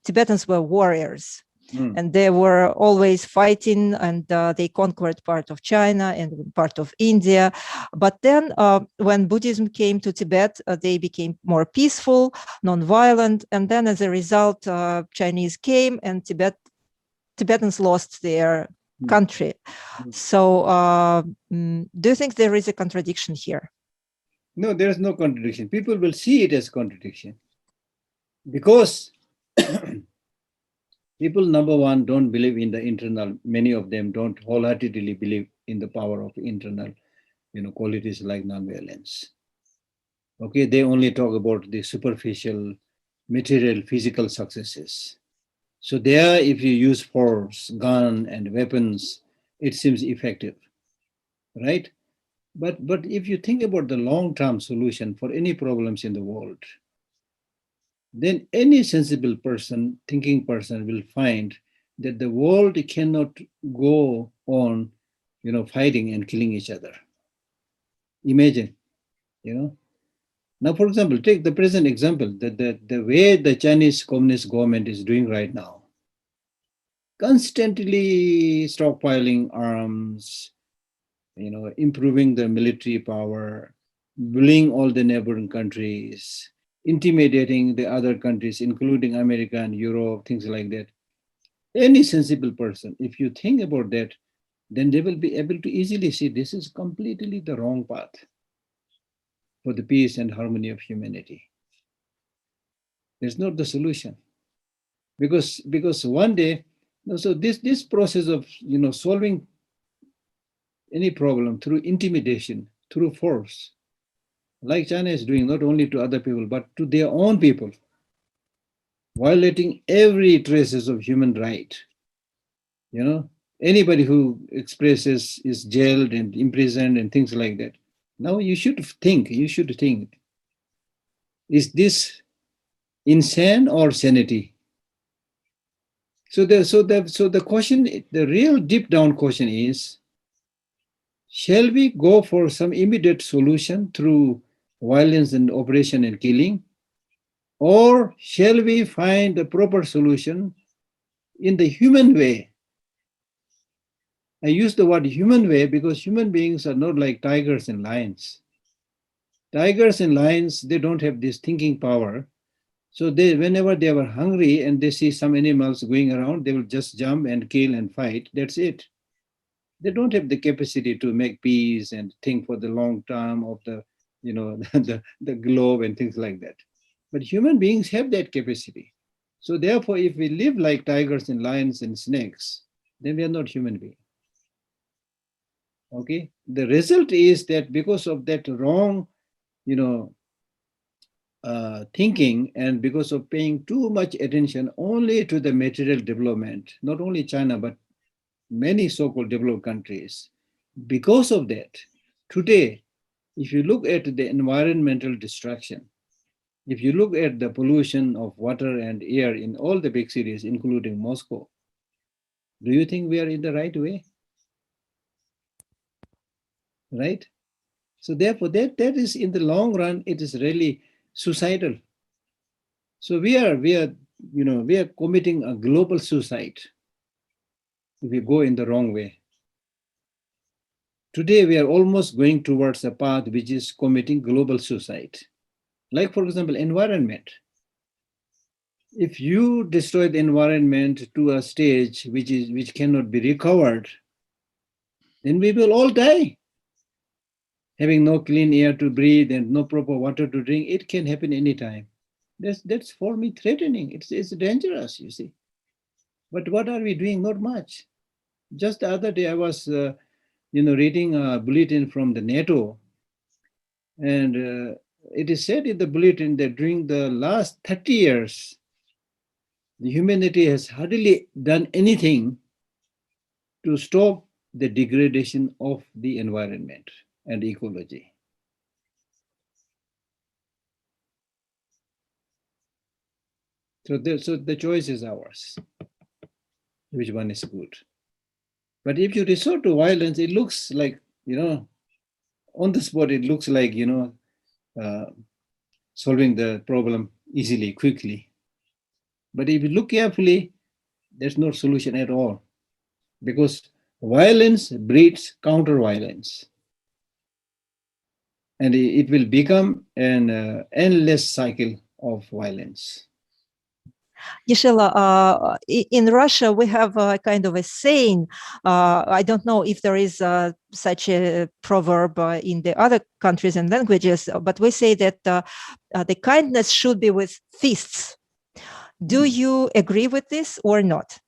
Tibetans were warriors. And they were always fighting, and they conquered part of China and part of India. But then when Buddhism came to Tibet, they became more peaceful, non-violent. And then as a result, Chinese came and Tibetans lost their country. So do you think there is a contradiction here? No, there is no contradiction. People will see it as contradiction because people, number one, don't believe in the internal. Many of them don't wholeheartedly believe in the power of internal, qualities like nonviolence. Okay, they only talk about the superficial, material, physical successes. So there, if you use force, gun, and weapons, it seems effective, right? But if you think about the long-term solution for any problems in the world, then any sensible person, thinking person will find that the world cannot go on, fighting and killing each other. Imagine, Now, for example, take the present example, that the way the Chinese Communist government is doing right now, constantly stockpiling arms, improving the military power, bullying all the neighboring countries, intimidating the other countries, including America and Europe, things like that. Any sensible person, if you think about that, then they will be able to easily see this is completely the wrong path for the peace and harmony of humanity. It's not the solution. Because one day, so this process of solving any problem through intimidation, through force, like China is doing, not only to other people, but to their own people, violating every traces of human right. Anybody who expresses is jailed and imprisoned and things like that. Now you should think, is this insane or sanity? So the question, the real deep down question is, shall we go for some immediate solution through violence and oppression and killing? Or shall we find a proper solution in the human way? I use the word human way because human beings are not like tigers and lions. Tigers and lions, they don't have this thinking power. So whenever they were hungry and they see some animals going around, they will just jump and kill and fight. That's it. They don't have the capacity to make peace and think for the long term of the, the globe and things like that. But human beings have that capacity. So therefore, if we live like tigers and lions and snakes, then we are not human beings. Okay. The result is that because of that wrong, thinking, and because of paying too much attention only to the material development, not only China, but many so-called developed countries, because of that, today, if you look at the environmental destruction, if you look at the pollution of water and air in all the big cities, including Moscow, do you think we are in the right way? Right? So therefore, that is in the long run, it is really suicidal. So we are committing a global suicide if we go in the wrong way. Today, we are almost going towards a path which is committing global suicide. Like, for example, environment. If you destroy the environment to a stage which cannot be recovered, then we will all die. Having no clean air to breathe and no proper water to drink, it can happen anytime. That's for me threatening. It's dangerous, you see. But what are we doing? Not much. Just the other day, I was reading a bulletin from the NATO, and it is said in the bulletin that during the last 30 years, the humanity has hardly done anything to stop the degradation of the environment and ecology. So the choice is ours, which one is good. But if you resort to violence, it looks like, on the spot, it looks like, solving the problem easily, quickly. But if you look carefully, there's no solution at all, because violence breeds counter-violence. And it will become an endless cycle of violence. Geshe, in Russia, we have a kind of a saying. I don't know if there is such a proverb in the other countries and languages, but we say that the kindness should be with fists. Do you agree with this or not?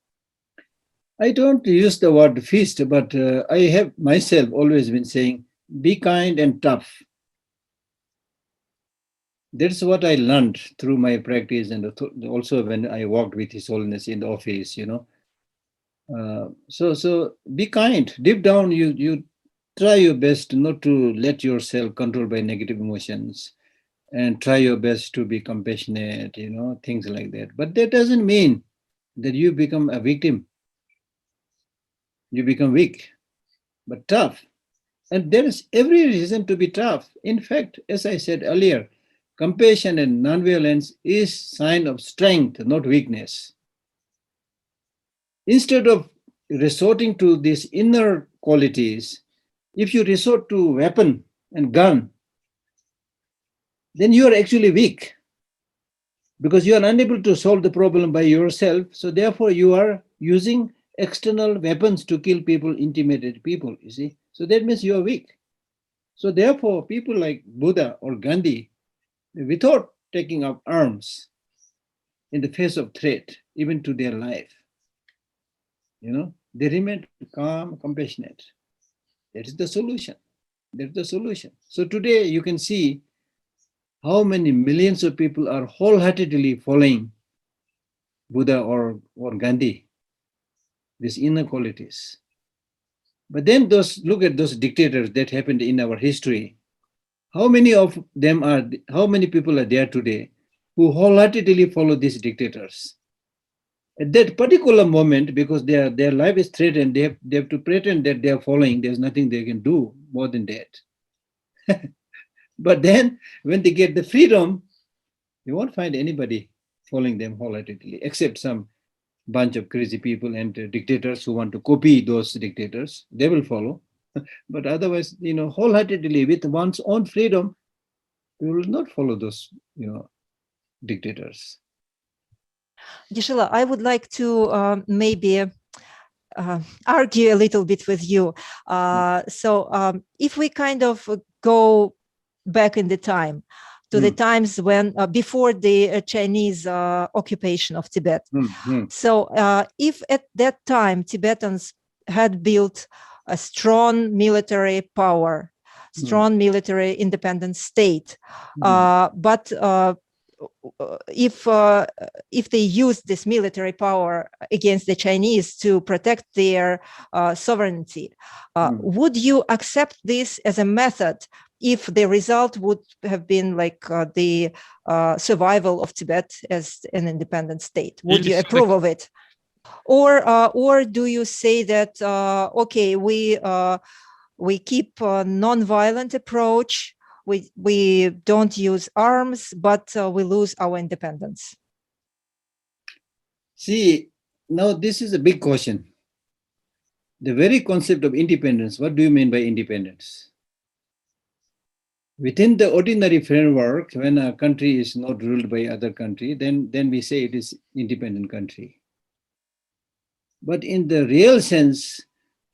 I don't use the word fist, but I have myself always been saying, be kind and tough. That's what I learned through my practice, and also when I worked with His Holiness in the office, So be kind. Deep down, you try your best not to let yourself controlled by negative emotions, and try your best to be compassionate, things like that. But that doesn't mean that you become a victim. You become weak, but tough. And there is every reason to be tough. In fact, as I said earlier, compassion and nonviolence is sign of strength, not weakness. Instead of resorting to these inner qualities, if you resort to weapon and gun, then you are actually weak, because you are unable to solve the problem by yourself. So therefore, you are using external weapons to kill people, intimidate people, you see. So that means you are weak. So therefore, people like Buddha or Gandhi, without taking up arms in the face of threat, even to their life, they remained calm, compassionate. That is the solution. That's the solution. So today you can see how many millions of people are wholeheartedly following Buddha or Gandhi, these inner qualities. But then look at those dictators that happened in our history. How many people are there today who wholeheartedly follow these dictators? At that particular moment, because their life is threatened, they have to pretend that they are following. There's nothing they can do more than that. But then when they get the freedom, you won't find anybody following them wholeheartedly, except some bunch of crazy people and dictators who want to copy those dictators. They will follow. But otherwise, wholeheartedly with one's own freedom, we will not follow those, dictators. Geshe, I would like to maybe argue a little bit with you. So if we kind of go back in the time to the times when before the Chinese occupation of Tibet. So if at that time Tibetans had built a strong military power, strong military independent state, but if they use this military power against the Chinese to protect their sovereignty, would you accept this as a method if the result would have been like the survival of Tibet as an independent state? Would you approve of it? Or do you say that okay, we keep a non-violent approach, we don't use arms, but we lose our independence? See, now this is a big question. The very concept of independence, what do you mean by independence? Within the ordinary framework, when a country is not ruled by other country, then we say it is independent country. But in the real sense,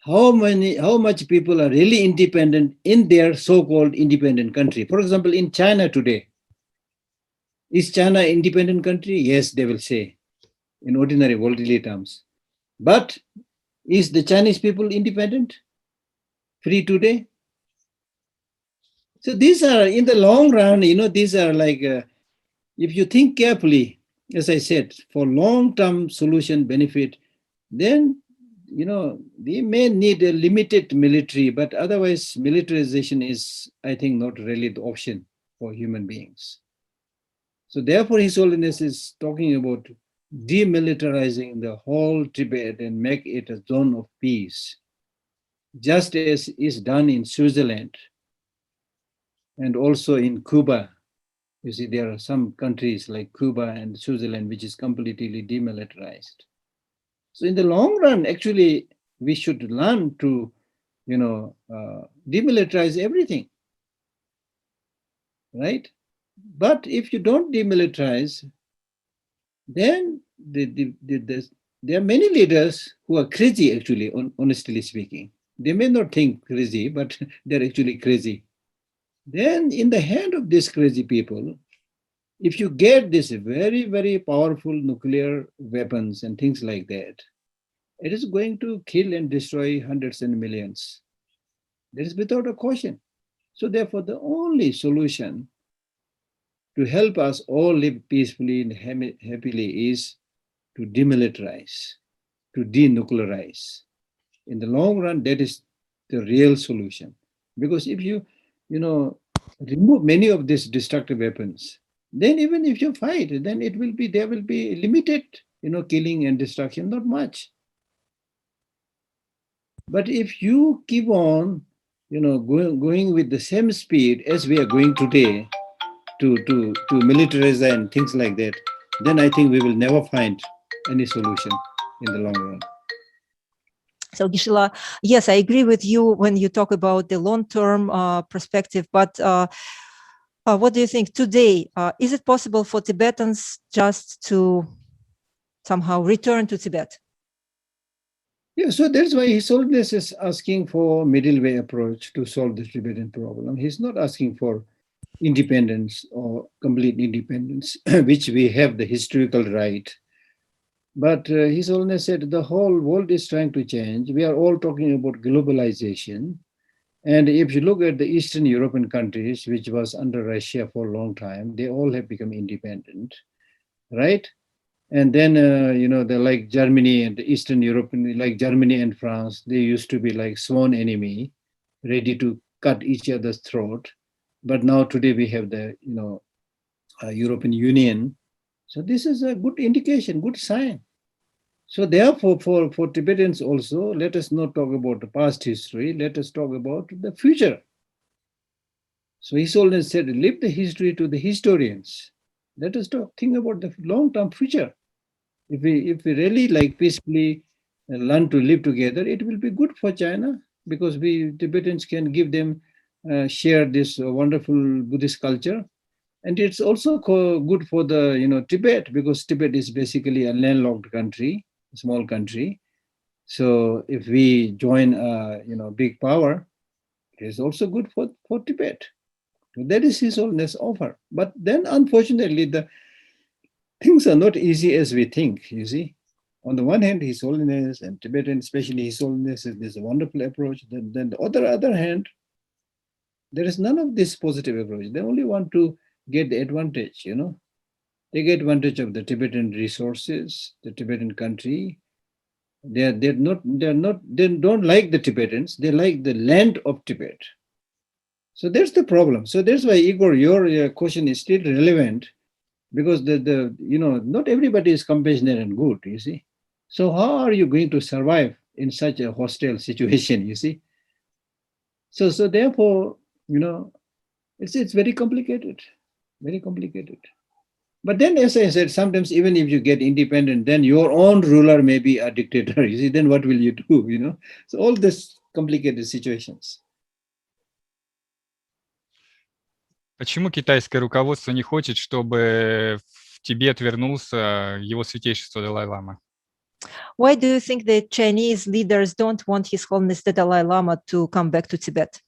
how much people are really independent in their so-called independent country? For example, in China today, is China an independent country? Yes, they will say, in ordinary worldly terms. But is the Chinese people independent, free today? So these are, in the long run, these are like, if you think carefully, as I said, for long-term solution benefit, then, they may need a limited military, but otherwise militarization is, I think, not really the option for human beings. So therefore, His Holiness is talking about demilitarizing the whole Tibet and make it a zone of peace, just as is done in Switzerland and also in Cuba. You see, there are some countries like Cuba and Switzerland which is completely demilitarized. So in the long run, actually, we should learn to, demilitarize everything, right? But if you don't demilitarize, then there are many leaders who are crazy, actually, honestly speaking. They may not think crazy, but they're actually crazy. Then in the hand of these crazy people, if you get this very, very powerful nuclear weapons and things like that, it is going to kill and destroy hundreds and millions. That is without a question. So therefore, the only solution to help us all live peacefully and happily is to demilitarize, to denuclearize. In the long run, that is the real solution. Because if you, remove many of these destructive weapons, then even if you fight, then there will be limited, killing and destruction, not much. But if you keep on, going with the same speed as we are going today to militarize and things like that, then I think we will never find any solution in the long run. So Gisela, yes, I agree with you when you talk about the long-term perspective, but what do you think today? Is it possible for Tibetans just to somehow return to Tibet? Yeah, so that's why His Holiness is asking for middle way approach to solve the Tibetan problem. He's not asking for independence or complete independence, which we have the historical right. But His Holiness said the whole world is trying to change. We are all talking about globalization. And if you look at the Eastern European countries, which was under Russia for a long time, they all have become independent, right? And then, they're like Germany and the Eastern Europe, like Germany and France, they used to be like sworn enemy, ready to cut each other's throat. But now today we have the, European Union. So this is a good indication, good sign. So therefore, for Tibetans also, let us not talk about the past history, let us talk about the future. So His Holiness said, leave the history to the historians. Let us think about the long-term future. If we really like peacefully learn to live together, it will be good for China because we Tibetans can give them share this wonderful Buddhist culture, and it's also good for the Tibet because Tibet is basically a landlocked country, a small country. So if we join big power, it is also good for Tibet. That is His Holiness offer. But then unfortunately the things are not easy as we think, you see. On the one hand, His Holiness and Tibetan, especially His Holiness, is a wonderful approach. Then the other hand, there is none of this positive approach. They only want to get the advantage, They get advantage of the Tibetan resources, the Tibetan country. They don't like the Tibetans. They like the land of Tibet. So that's the problem. So that's why, Igor, your question is still relevant because not everybody is compassionate and good, you see. So how are you going to survive in such a hostile situation, you see? So therefore, it's very complicated, very complicated. But then, as I said, sometimes even if you get independent, then your own ruler may be a dictator. You see, then what will you do? So all this complicated situations. Почему китайское руководство не хочет, чтобы в Тибет вернулся его святейшество Далай-лама? Why do you think the Chinese leaders don't want His Holiness the Dalai Lama to come back to Tibet?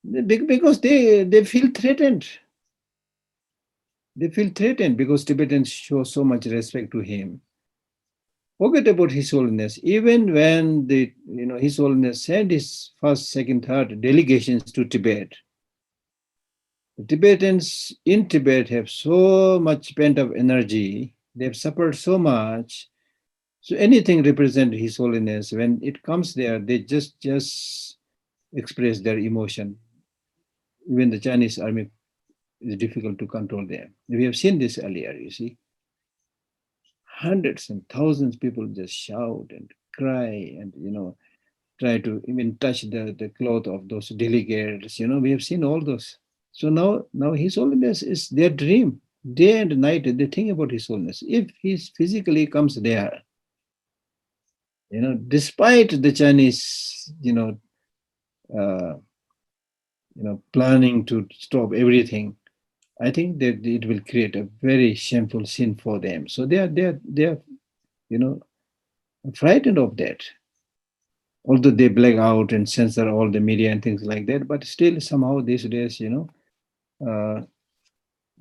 Because they feel threatened. They feel threatened because Tibetans show so much respect to him. Forget about His Holiness. Even when His Holiness sent his first, second, third delegations to Tibet, the Tibetans in Tibet have so much pent-up energy. They've suffered so much. So anything represent His Holiness, when it comes there, they just express their emotion. Even the Chinese army is difficult to control them. We have seen this earlier, you see. Hundreds and thousands of people just shout and cry and, try to even touch the cloth of those delegates. We have seen all those. So now His Holiness is their dream. Day and night, they think about His Holiness. If He physically comes there, despite the Chinese, planning to stop everything, I think that it will create a very shameful sin for them. So they are frightened of that. Although they black out and censor all the media and things like that, but still somehow these days,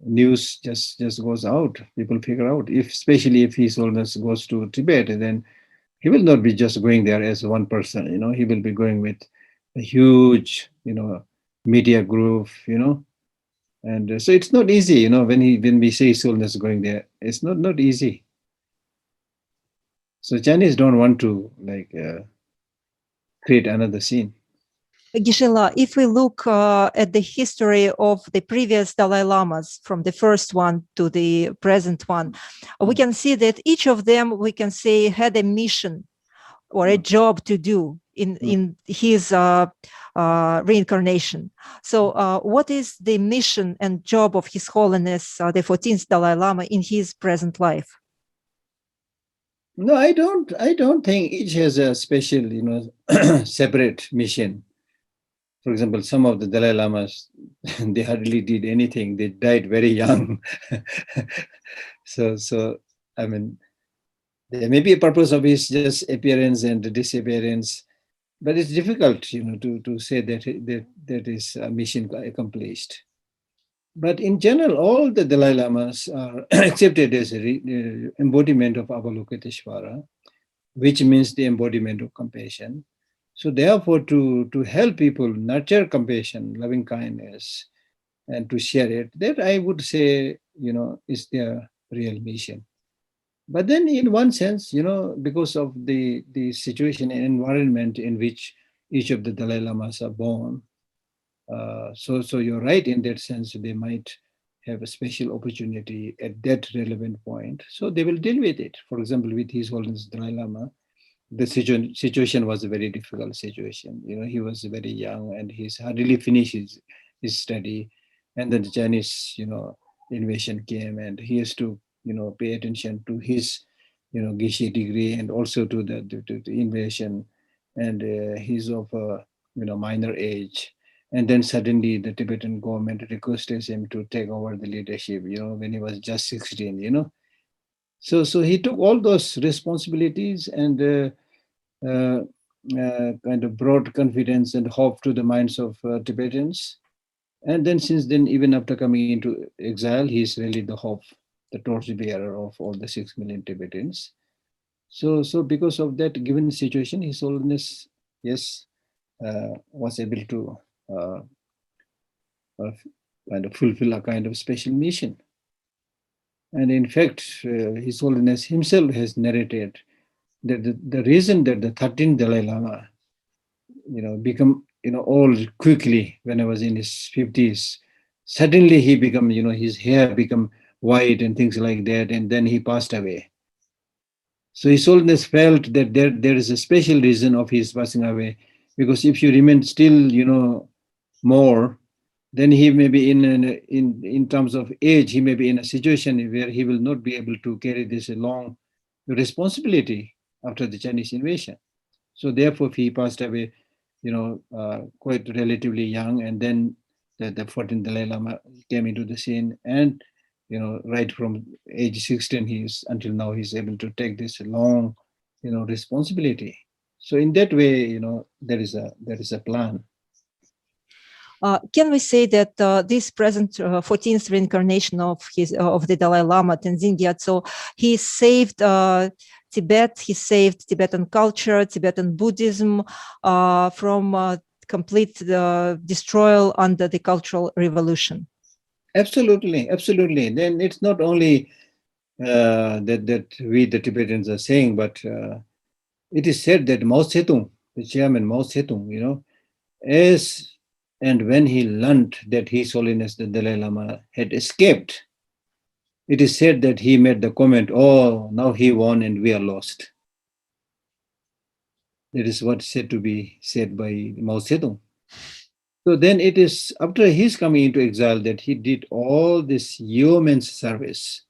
news just goes out. People figure out, especially if His Holiness goes to Tibet, then he will not be just going there as one person. He will be going with a huge, media group. And so it's not easy. When we say His Holiness going there, it's not easy. So Chinese don't want to create another scene. Geshe-la, if we look at the history of the previous Dalai Lamas, from the first one to the present one, we can see that each of them, we can say, had a mission or a job to do in his reincarnation. So what is the mission and job of His Holiness, the 14th Dalai Lama, in his present life? No, I don't think each has a special, separate mission. For example, some of the Dalai Lamas, they hardly did anything. They died very young. So I mean, there may be a purpose of his just appearance and disappearance, but it's difficult, to say that is a mission accomplished. But in general, all the Dalai Lamas are accepted as an embodiment of Avalokiteshvara, which means the embodiment of compassion. So therefore, to help people nurture compassion, loving kindness, and to share it, that I would say, is their real mission. But then in one sense, because of the situation and environment in which each of the Dalai Lamas are born, so you're right in that sense, they might have a special opportunity at that relevant point. So they will deal with it. For example, with His Holiness Dalai Lama, the situation was a very difficult situation. He was very young and he's hardly finished his study. And then the Chinese, invasion came and he has to, pay attention to his, Geshe degree and also to the invasion. And he's of a, minor age. And then suddenly the Tibetan government requested him to take over the leadership, when he was just 16. So he took all those responsibilities and kind of brought confidence and hope to the minds of Tibetans. And then since then, even after coming into exile, he's really the hope, the torchbearer of all the 6 million Tibetans. So because of that given situation, His Holiness, yes, was able to kind of fulfill a kind of special mission. And in fact, His Holiness himself has narrated that the reason that the 13th Dalai Lama, become, old quickly when I was in his 50s, suddenly he become, his hair become white and things like that, and then he passed away. So His Holiness felt that there is a special reason of his passing away, because if you remain still, more, then he may be in terms of age, he may be in a situation where he will not be able to carry this long responsibility after the Chinese invasion. So therefore, he passed away, quite relatively young, and then the 14th Dalai Lama came into the scene, and right from age 16, he's until now he's able to take this long, responsibility. So in that way, there is a plan. Can we say that this present 14th reincarnation of the Dalai Lama, Tenzin Gyatso, he saved Tibet, he saved Tibetan culture, Tibetan Buddhism from complete destroyal under the Cultural Revolution? Absolutely, absolutely. Then it's not only that we the Tibetans are saying, but it is said that Mao Zedong, the chairman Mao Zedong, as and when he learned that His Holiness the Dalai Lama had escaped, it is said that he made the comment, "Oh, now he won and we are lost." That is what said to be said by Mao Zedong. So then it is after his coming into exile that he did all this yeoman's service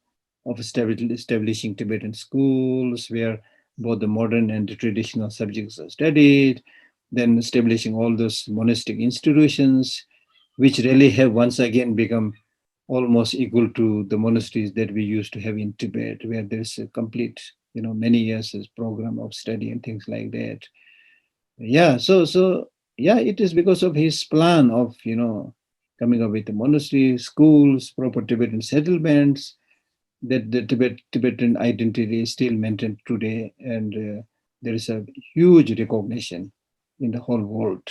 of establishing Tibetan schools where both the modern and the traditional subjects are studied, then establishing all those monastic institutions, which really have once again become almost equal to the monasteries that we used to have in Tibet, where there's a complete, many years program of study and things like that. Yeah, so yeah, it is because of his plan of coming up with the monastery, schools, proper Tibetan settlements, that the Tibetan identity is still maintained today, and there is a huge recognition in the whole world,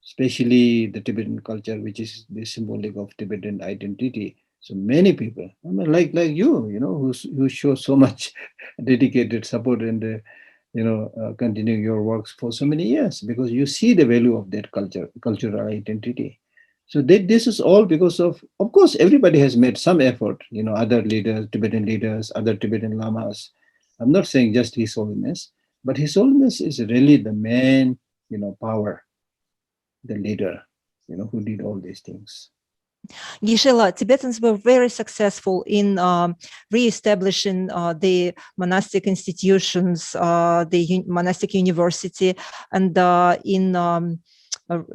especially the Tibetan culture, which is the symbolic of Tibetan identity. So many people, I mean, like you, who show so much dedicated support and continue your works for so many years because you see the value of that cultural identity. So this is all because of course, everybody has made some effort. Other leaders, other Tibetan lamas. I'm not saying just His Holiness, but His Holiness is really the main, power, the leader, who did all these things. Gisela, Tibetans were very successful in re-establishing the monastic institutions, the monastic university, and in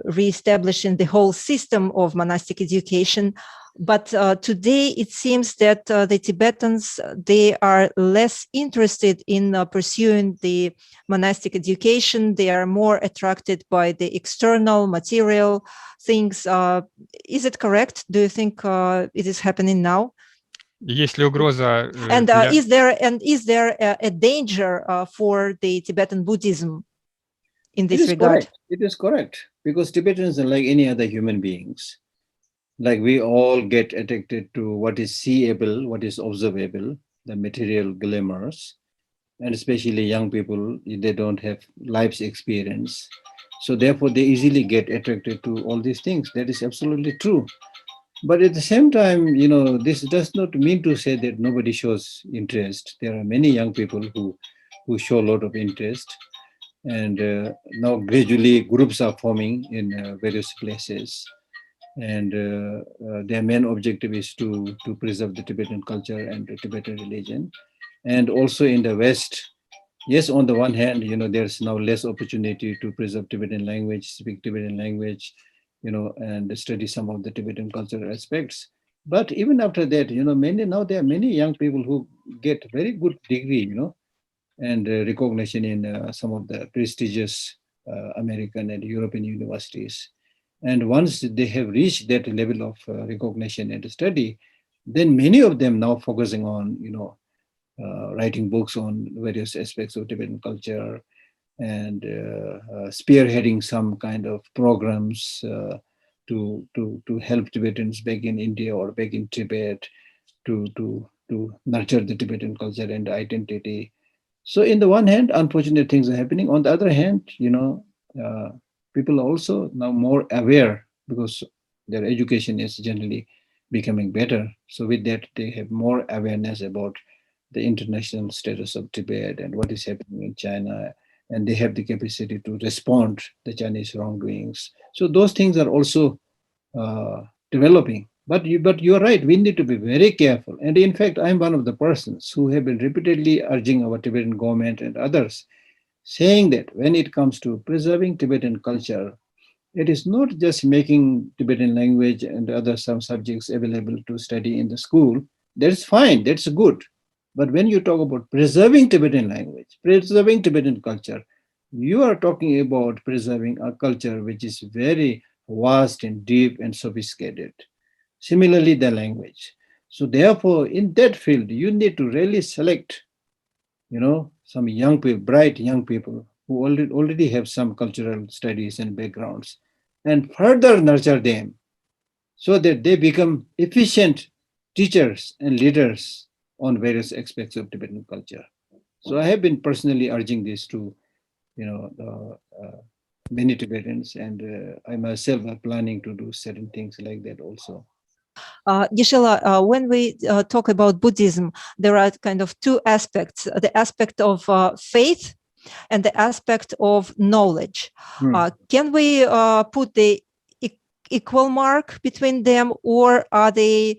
re-establishing the whole system of monastic education. But today it seems that the Tibetans, they are less interested in pursuing the monastic education. They are more attracted by the external material things. Is it correct? Do you think it is happening now? Есть ли угроза And для... is there a danger for the Tibetan Buddhism in It this is regard? correct. It is correct because Tibetans are like any other human beings. Like we all get addicted to what is seeable, what is observable, the material glamours, and especially young people, they don't have life's experience. So therefore, they easily get attracted to all these things. That is absolutely true. But at the same time, this does not mean to say that nobody shows interest. There are many young people who show a lot of interest, and now gradually groups are forming in various places, and their main objective is to preserve the Tibetan culture and the Tibetan religion. And also in the West, yes, on the one hand, there's now less opportunity to preserve Tibetan language, speak Tibetan language, and study some of the Tibetan cultural aspects. But even after that, there are many young people who get very good degree, and recognition in some of the prestigious American and European universities. And once they have reached that level of recognition and study, then many of them now focusing on, writing books on various aspects of Tibetan culture and spearheading some kind of programs to help Tibetans back in India or back in Tibet to nurture the Tibetan culture and identity. So, in the one hand, unfortunate things are happening. On the other hand, people are also now more aware because their education is generally becoming better. So, with that, they have more awareness about the international status of Tibet and what is happening in China, and they have the capacity to respond the Chinese wrongdoings. So, those things are also developing. But you're right. We need to be very careful. And in fact, I'm one of the persons who have been repeatedly urging our Tibetan government and others, saying that when it comes to preserving Tibetan culture, it is not just making Tibetan language and other some subjects available to study in the school. That's fine. That's good. But when you talk about preserving Tibetan language, preserving Tibetan culture, you are talking about preserving a culture which is very vast and deep and sophisticated. Similarly, the language. So therefore, in that field, you need to really select, some young people, bright young people who already have some cultural studies and backgrounds, and further nurture them so that they become efficient teachers and leaders on various aspects of Tibetan culture. So I have been personally urging this to, many Tibetans, and I myself are planning to do certain things like that also. Geshe, when we talk about Buddhism, there are kind of two aspects, the aspect of faith and the aspect of knowledge. Can we put the equal mark between them, or are they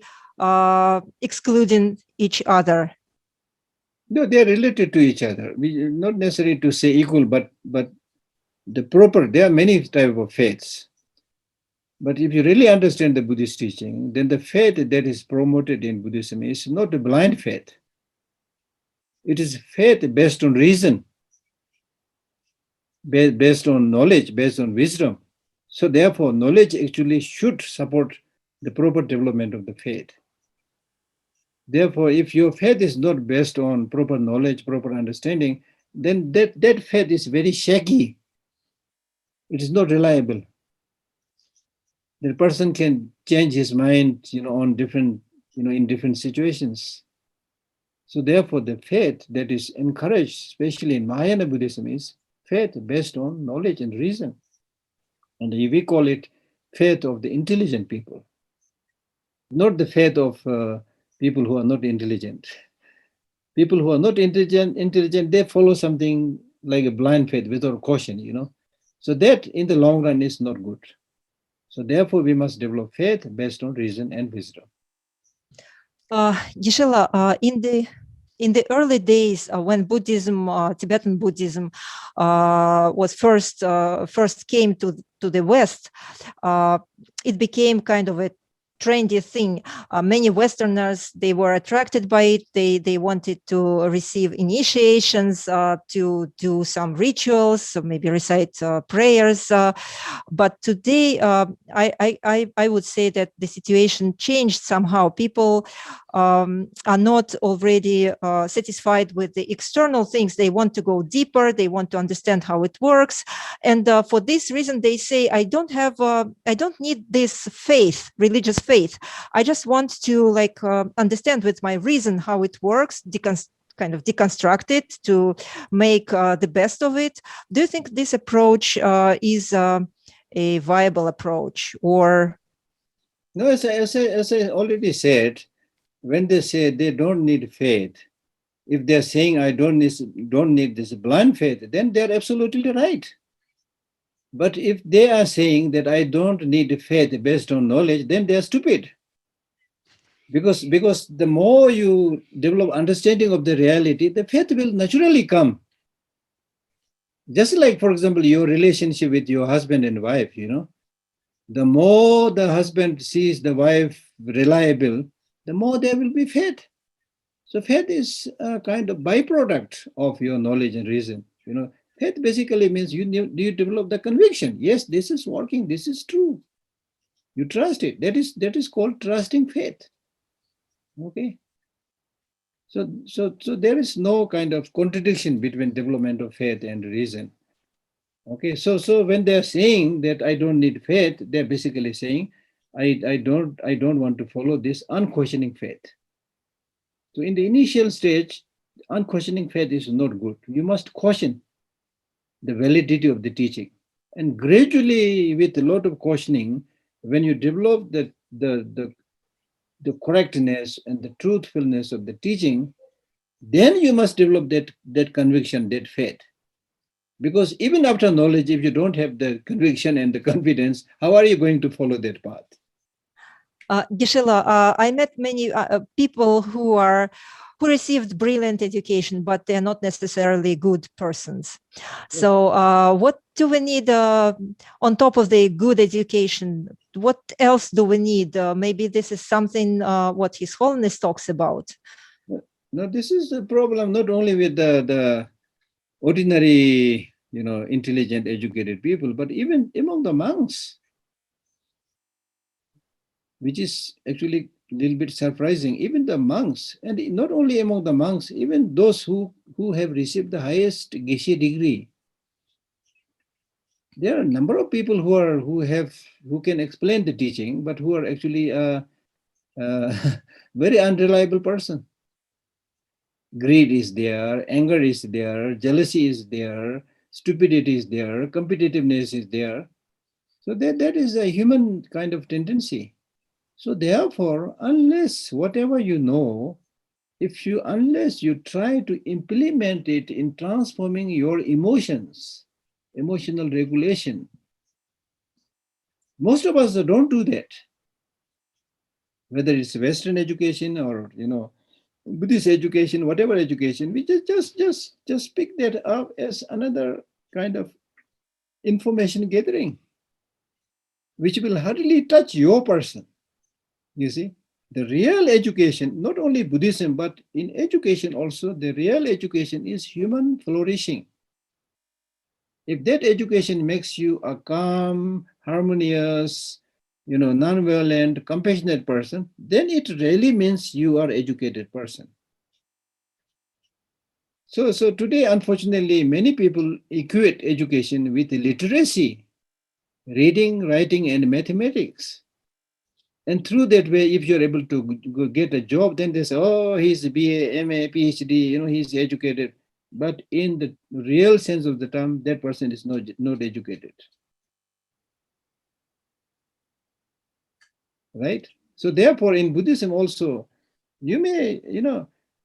excluding each other? No, they are related to each other. Not necessary to say equal, but there are many types of faiths. But if you really understand the Buddhist teaching, then the faith that is promoted in Buddhism is not a blind faith. It is faith based on reason, based on knowledge, based on wisdom. So therefore, knowledge actually should support the proper development of the faith. Therefore, if your faith is not based on proper knowledge, proper understanding, then that faith is very shaky. It is not reliable. The person can change his mind, on different, in different situations. So therefore, the faith that is encouraged, especially in Mahayana Buddhism, is faith based on knowledge and reason. And we call it faith of the intelligent people, not the faith of people who are not intelligent. People who are not intelligent, they follow something like a blind faith without caution. So that in the long run is not good. So therefore, we must develop faith based on reason and wisdom. Geshe, in the early days when Buddhism, Tibetan Buddhism, was first came to the West, it became kind of a trendy thing. Many Westerners, they were attracted by it. They wanted to receive initiations, to do some rituals, so maybe recite prayers. But today, I would say that the situation changed somehow. People are not already satisfied with the external things. They want to go deeper. They want to understand how it works. And for this reason, they say, I don't need this faith, religious faith. I just want to understand with my reason how it works, kind of deconstruct it to make the best of it. Do you think this approach is a viable approach, or? No, as I already said, when they say they don't need faith, if they're saying I don't need this blind faith, then they're absolutely right. But if they are saying that I don't need faith based on knowledge, then they're stupid. Because the more you develop understanding of the reality, the faith will naturally come. Just like, for example, your relationship with your husband and wife, the more the husband sees the wife reliable, the more there will be faith. So faith is a kind of byproduct of your knowledge and reason. Faith basically means you develop the conviction. Yes, this is working. This is true. You trust it. That is called trusting faith. Okay. So there is no kind of contradiction between development of faith and reason. Okay. So when they're saying that I don't need faith, they're basically saying I don't want to follow this unquestioning faith. So in the initial stage, unquestioning faith is not good. You must question the validity of the teaching. And gradually, with a lot of questioning, when you develop the correctness and the truthfulness of the teaching, then you must develop that conviction, that faith. Because even after knowledge, if you don't have the conviction and the confidence, how are you going to follow that path? Geshe, I met many people who received brilliant education, but they're not necessarily good persons. So what do we need on top of the good education? What else do we need? Maybe this is something what His Holiness talks about. No, this is the problem not only with the ordinary, intelligent, educated people, but even among the monks, which is actually a little bit surprising. Even the monks, and not only among the monks, even those who have received the highest Geshe degree, there are a number of people who can explain the teaching, but who are actually a very unreliable person. Greed is there, anger is there, jealousy is there, stupidity is there, competitiveness is there. So that is a human kind of tendency. So therefore, unless whatever you know, unless you try to implement it in transforming your emotions, emotional regulation, most of us don't do that. Whether it's Western education or Buddhist education, whatever education, we just pick that up as another kind of information gathering, which will hardly touch your person. You see, the real education, not only Buddhism, but in education also, the real education is human flourishing. If that education makes you a calm, harmonious, non-violent, compassionate person, then it really means you are educated person. So today, unfortunately, many people equate education with literacy, reading, writing, and mathematics. And through that way, if you're able to get a job, then they say, oh, he's BA, MA, PhD, he's educated. But in the real sense of the term, that person is not educated. Right? So therefore, in Buddhism also, you may,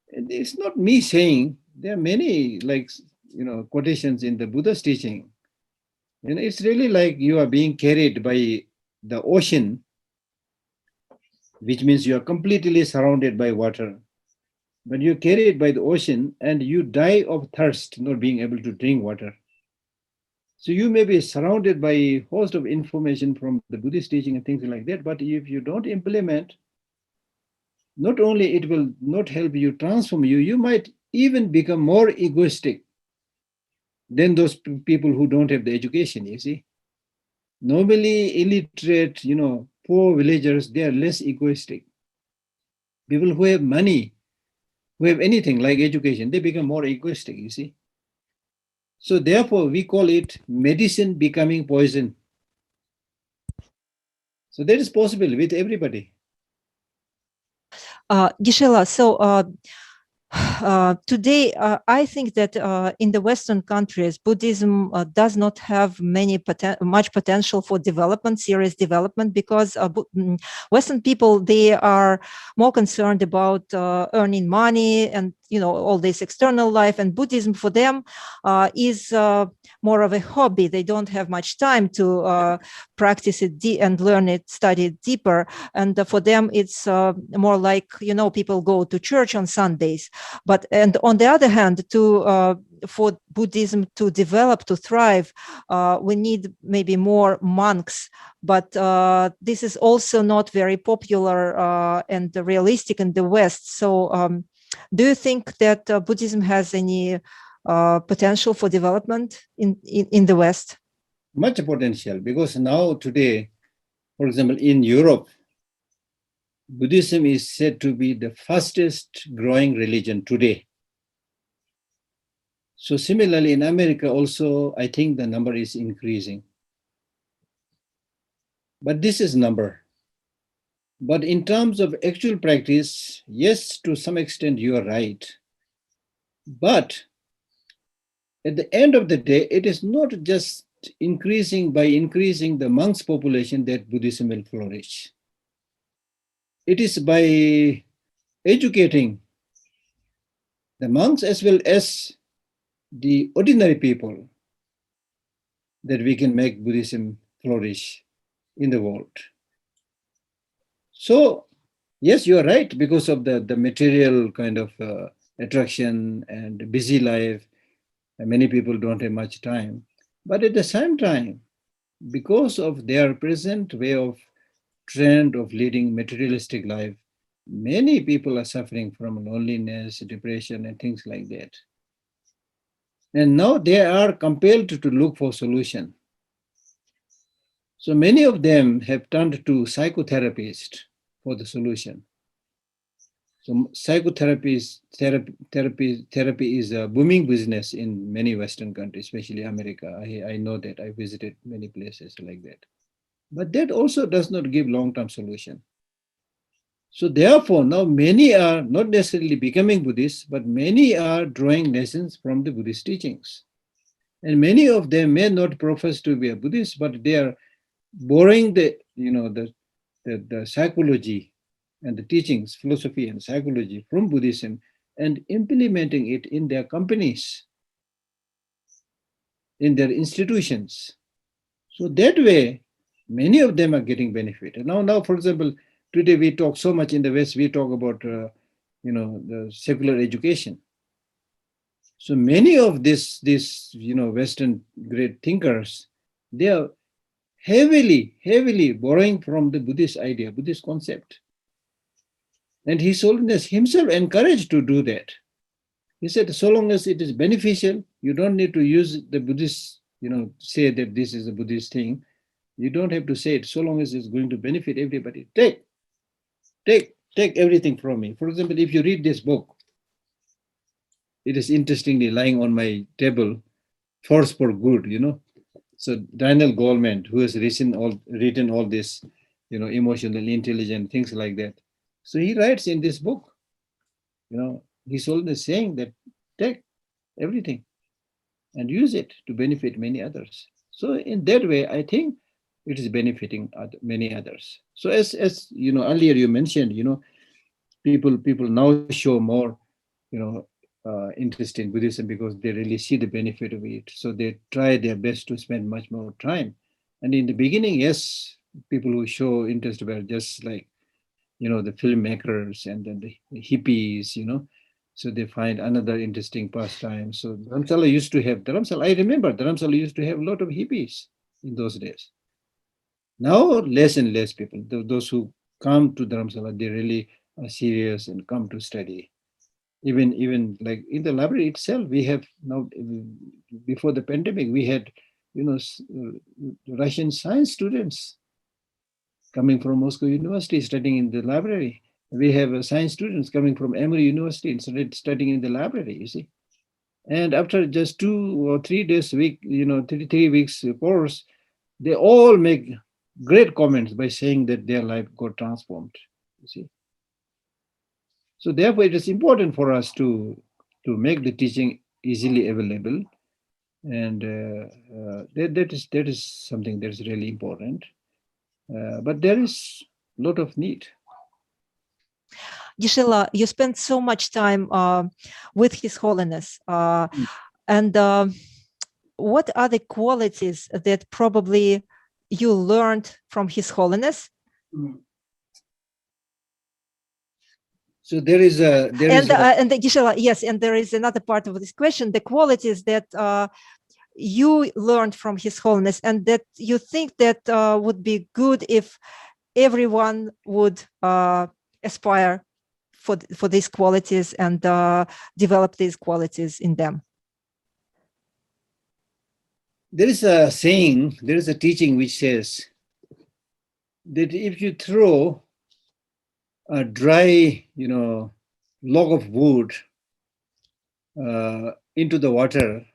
it's not me saying, there are many quotations in the Buddha's teaching. It's really like you are being carried by the ocean, which means you are completely surrounded by water. But you're carried by the ocean and you die of thirst, not being able to drink water. So you may be surrounded by a host of information from the Buddhist teaching and things like that, but if you don't implement, not only it will not help you transform you, you might even become more egoistic than those people who don't have the education, you see. Normally illiterate, poor villagers, they are less egoistic. People who have money, who have anything like education, they become more egoistic, you see. So therefore, we call it medicine becoming poison. So that is possible with everybody. Gisela, so today, I think that in the Western countries, Buddhism does not have much potential for development, serious development, because Western people, they are more concerned about earning money and all this external life, and Buddhism for them is more of a hobby. They don't have much time to practice it and learn it, study it deeper, and for them it's more like people go to church on Sundays. But and on the other hand, for Buddhism to develop, to thrive, we need maybe more monks. But this is also not very popular and realistic in the West. So do you think that Buddhism has any potential for development in the West? Much potential, because now today, for example, in Europe, Buddhism is said to be the fastest growing religion today. So similarly, in America also, I think the number is increasing. But this is number. But in terms of actual practice, yes, to some extent you are right. But at the end of the day, it is not just by increasing the monks' population that Buddhism will flourish. It is by educating the monks as well as the ordinary people that we can make Buddhism flourish in the world. So, yes, you are right, because of the material kind of attraction and busy life, many people don't have much time. But at the same time, because of their present way of trend of leading materialistic life, many people are suffering from loneliness, depression, and things like that. And now they are compelled to look for solution. So many of them have turned to psychotherapists for the solution. So therapy is a booming business in many Western countries, especially America. I know that. I visited many places like that. But that also does not give long-term solution. So therefore, now many are not necessarily becoming Buddhists, but many are drawing lessons from the Buddhist teachings. And many of them may not profess to be a Buddhist, but they are borrowing the psychology and the teachings, philosophy and psychology from Buddhism and implementing it in their companies, in their institutions. So that way, many of them are getting benefit. And now, for example, today we talk so much in the West, we talk about, the secular education. So many of this Western great thinkers, they are heavily borrowing from the Buddhist idea, Buddhist concept. And His Holiness himself encouraged to do that. He said, so long as it is beneficial, you don't need to use the Buddhist, say that this is a Buddhist thing. You don't have to say it, so long as it's going to benefit everybody. Take everything from me. For example, if you read this book, it is interestingly lying on my table, Force for Good. So Daniel Goleman, who has written all this, emotional intelligence, things like that. So he writes in this book, he's always saying that take everything and use it to benefit many others. So in that way, I think it is benefiting many others. So as earlier you mentioned, people now show more, interest in Buddhism because they really see the benefit of it. So they try their best to spend much more time. And in the beginning, yes, people who show interest were just like, the filmmakers and then the hippies, So they find another interesting pastime. So Dharamsala, I remember Dharamsala used to have a lot of hippies in those days. Now, less and less people, those who come to Dharamsala, they really are serious and come to study. Even like in the library itself, we have now, before the pandemic, we had, Russian science students coming from Moscow University studying in the library. We have science students coming from Emory University and studying in the library, you see. And after just 2 or 3 days a week, 3 weeks course, they all make great comments by saying that their life got transformed, you see. So therefore, it is important for us to make the teaching easily available, and that is something that is really important. But there is a lot of need. Gisela, you spent so much time with His Holiness, and what are the qualities that probably you learned from His Holiness? So there is and Gisela, yes, and there is another part of this question: the qualities that you learned from His Holiness, and that you think that would be good if everyone would aspire for these qualities and develop these qualities in them. There is a saying, there is a teaching which says that if you throw a dry, log of wood into the water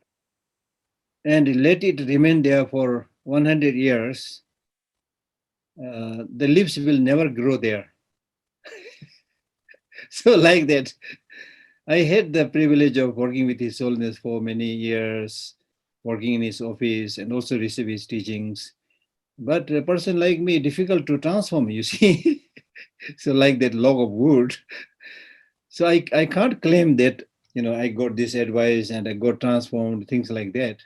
and let it remain there for 100 years, the leaves will never grow there. So like that, I had the privilege of working with His Holiness for many years, working in his office and also receive his teachings. But a person like me, difficult to transform, you see. So like that log of wood. So I can't claim that, I got this advice and I got transformed, things like that.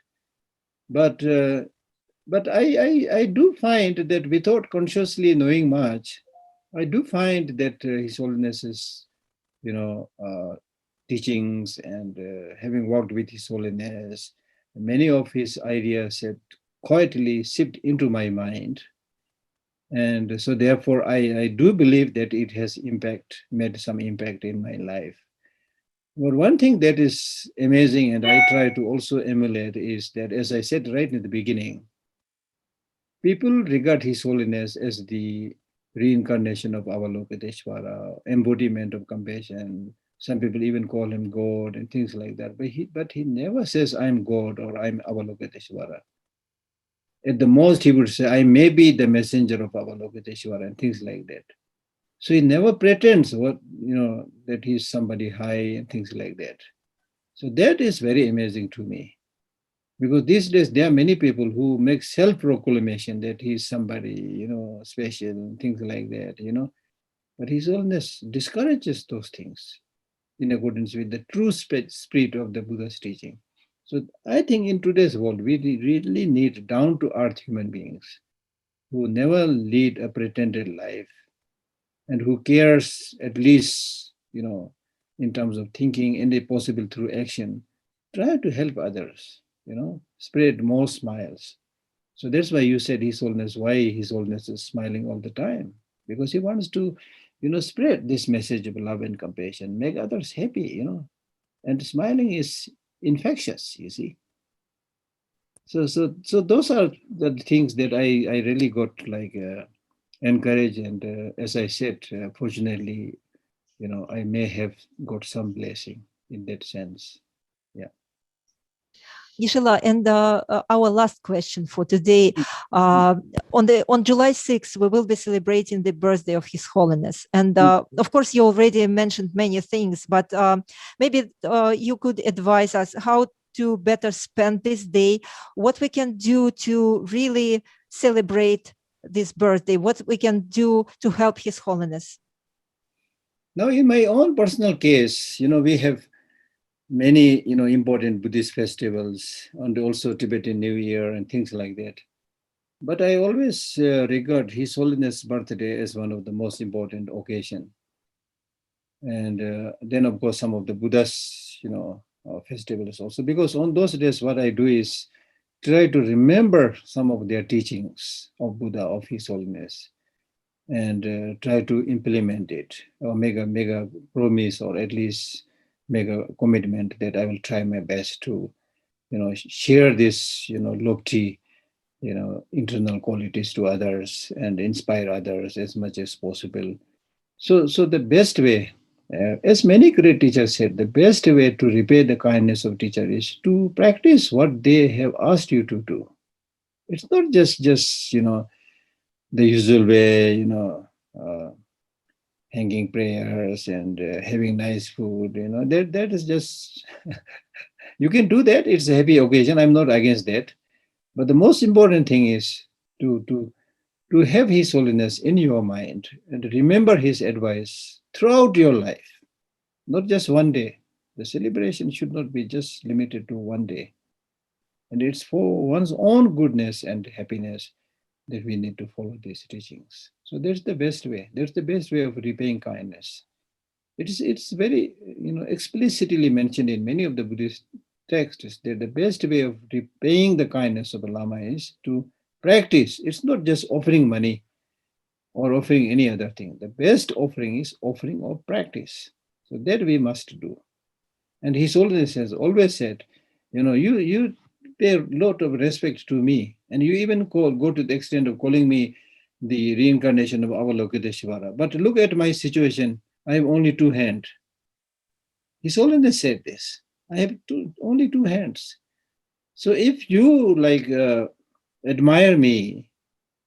But I do find that without consciously knowing much, I do find that His Holiness's, teachings and having worked with His Holiness, many of his ideas have quietly seeped into my mind. And so therefore I do believe that it has made some impact in my life. But one thing that is amazing and I try to also emulate is that, as I said right in the beginning, people regard His Holiness as the reincarnation of Avalokiteshvara, embodiment of compassion. Some people even call him God and things like that. But he never says, I'm God or I'm Avalokiteshvara. At the most, he would say, I may be the messenger of Avalokiteshvara and things like that. So he never pretends that he's somebody high and things like that. So that is very amazing to me. Because these days there are many people who make self-proclamation that he's somebody, special and things like that. But His Holiness discourages those things in accordance with the true spirit of the Buddha's teaching. So I think in today's world, we really need down-to-earth human beings who never lead a pretended life and who cares at least, in terms of thinking and if possible through action, try to help others, spread more smiles. So that's why you said His Holiness, why His Holiness is smiling all the time, because he wants to, spread this message of love and compassion, make others happy. And smiling is infectious, you see. So those are the things that I really got like encouraged, and as I said, fortunately, I may have got some blessing in that sense. Yeah. Gisela, and our last question for today. On July 6th, we will be celebrating the birthday of His Holiness. And of course, you already mentioned many things, but maybe you could advise us how to better spend this day, what we can do to really celebrate this birthday, what we can do to help His Holiness. Now, in my own personal case, we have many, important Buddhist festivals and also Tibetan New Year and things like that. But I always regard His Holiness' birthday as one of the most important occasion. And then, of course, some of the Buddha's, festivals also. Because on those days, what I do is try to remember some of their teachings of Buddha, of His Holiness, and try to implement it or make a promise or at least make a commitment that I will try my best to, share this, lofty, internal qualities to others and inspire others as much as possible. So the best way, as many great teachers said, the best way to repay the kindness of teacher is to practice what they have asked you to do. It's not just the usual way, hanging prayers and having nice food. That is just you can do that. It's a happy occasion. I'm not against that. But the most important thing is to have His Holiness in your mind and remember His advice throughout your life, not just one day. The celebration should not be just limited to one day. And it's for one's own goodness and happiness that we need to follow these teachings. So that's the best way. That's the best way of repaying kindness. It's very explicitly mentioned in many of the Buddhist texts that the best way of repaying the kindness of a Lama is to practice. It's not just offering money or offering any other thing. The best offering is offering of practice. So that we must do. And His Holiness has always said, you pay a lot of respect to me, and you even go to the extent of calling me the reincarnation of Avalokiteshvara. But look at my situation. I have only two hands. His Holiness said this. I have only two hands. So if you admire me,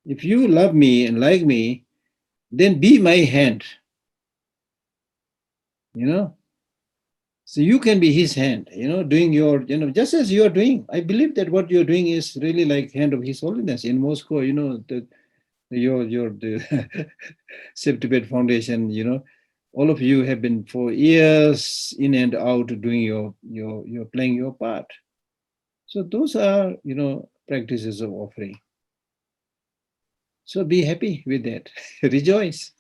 if you love me and like me, then be my hand. So you can be His hand, doing your, just as you are doing. I believe that what you're doing is really like hand of His Holiness in Moscow. The Safe Tibet Foundation. All of you have been for years in and out doing your playing your part. So those are practices of offering. So be happy with that. Rejoice.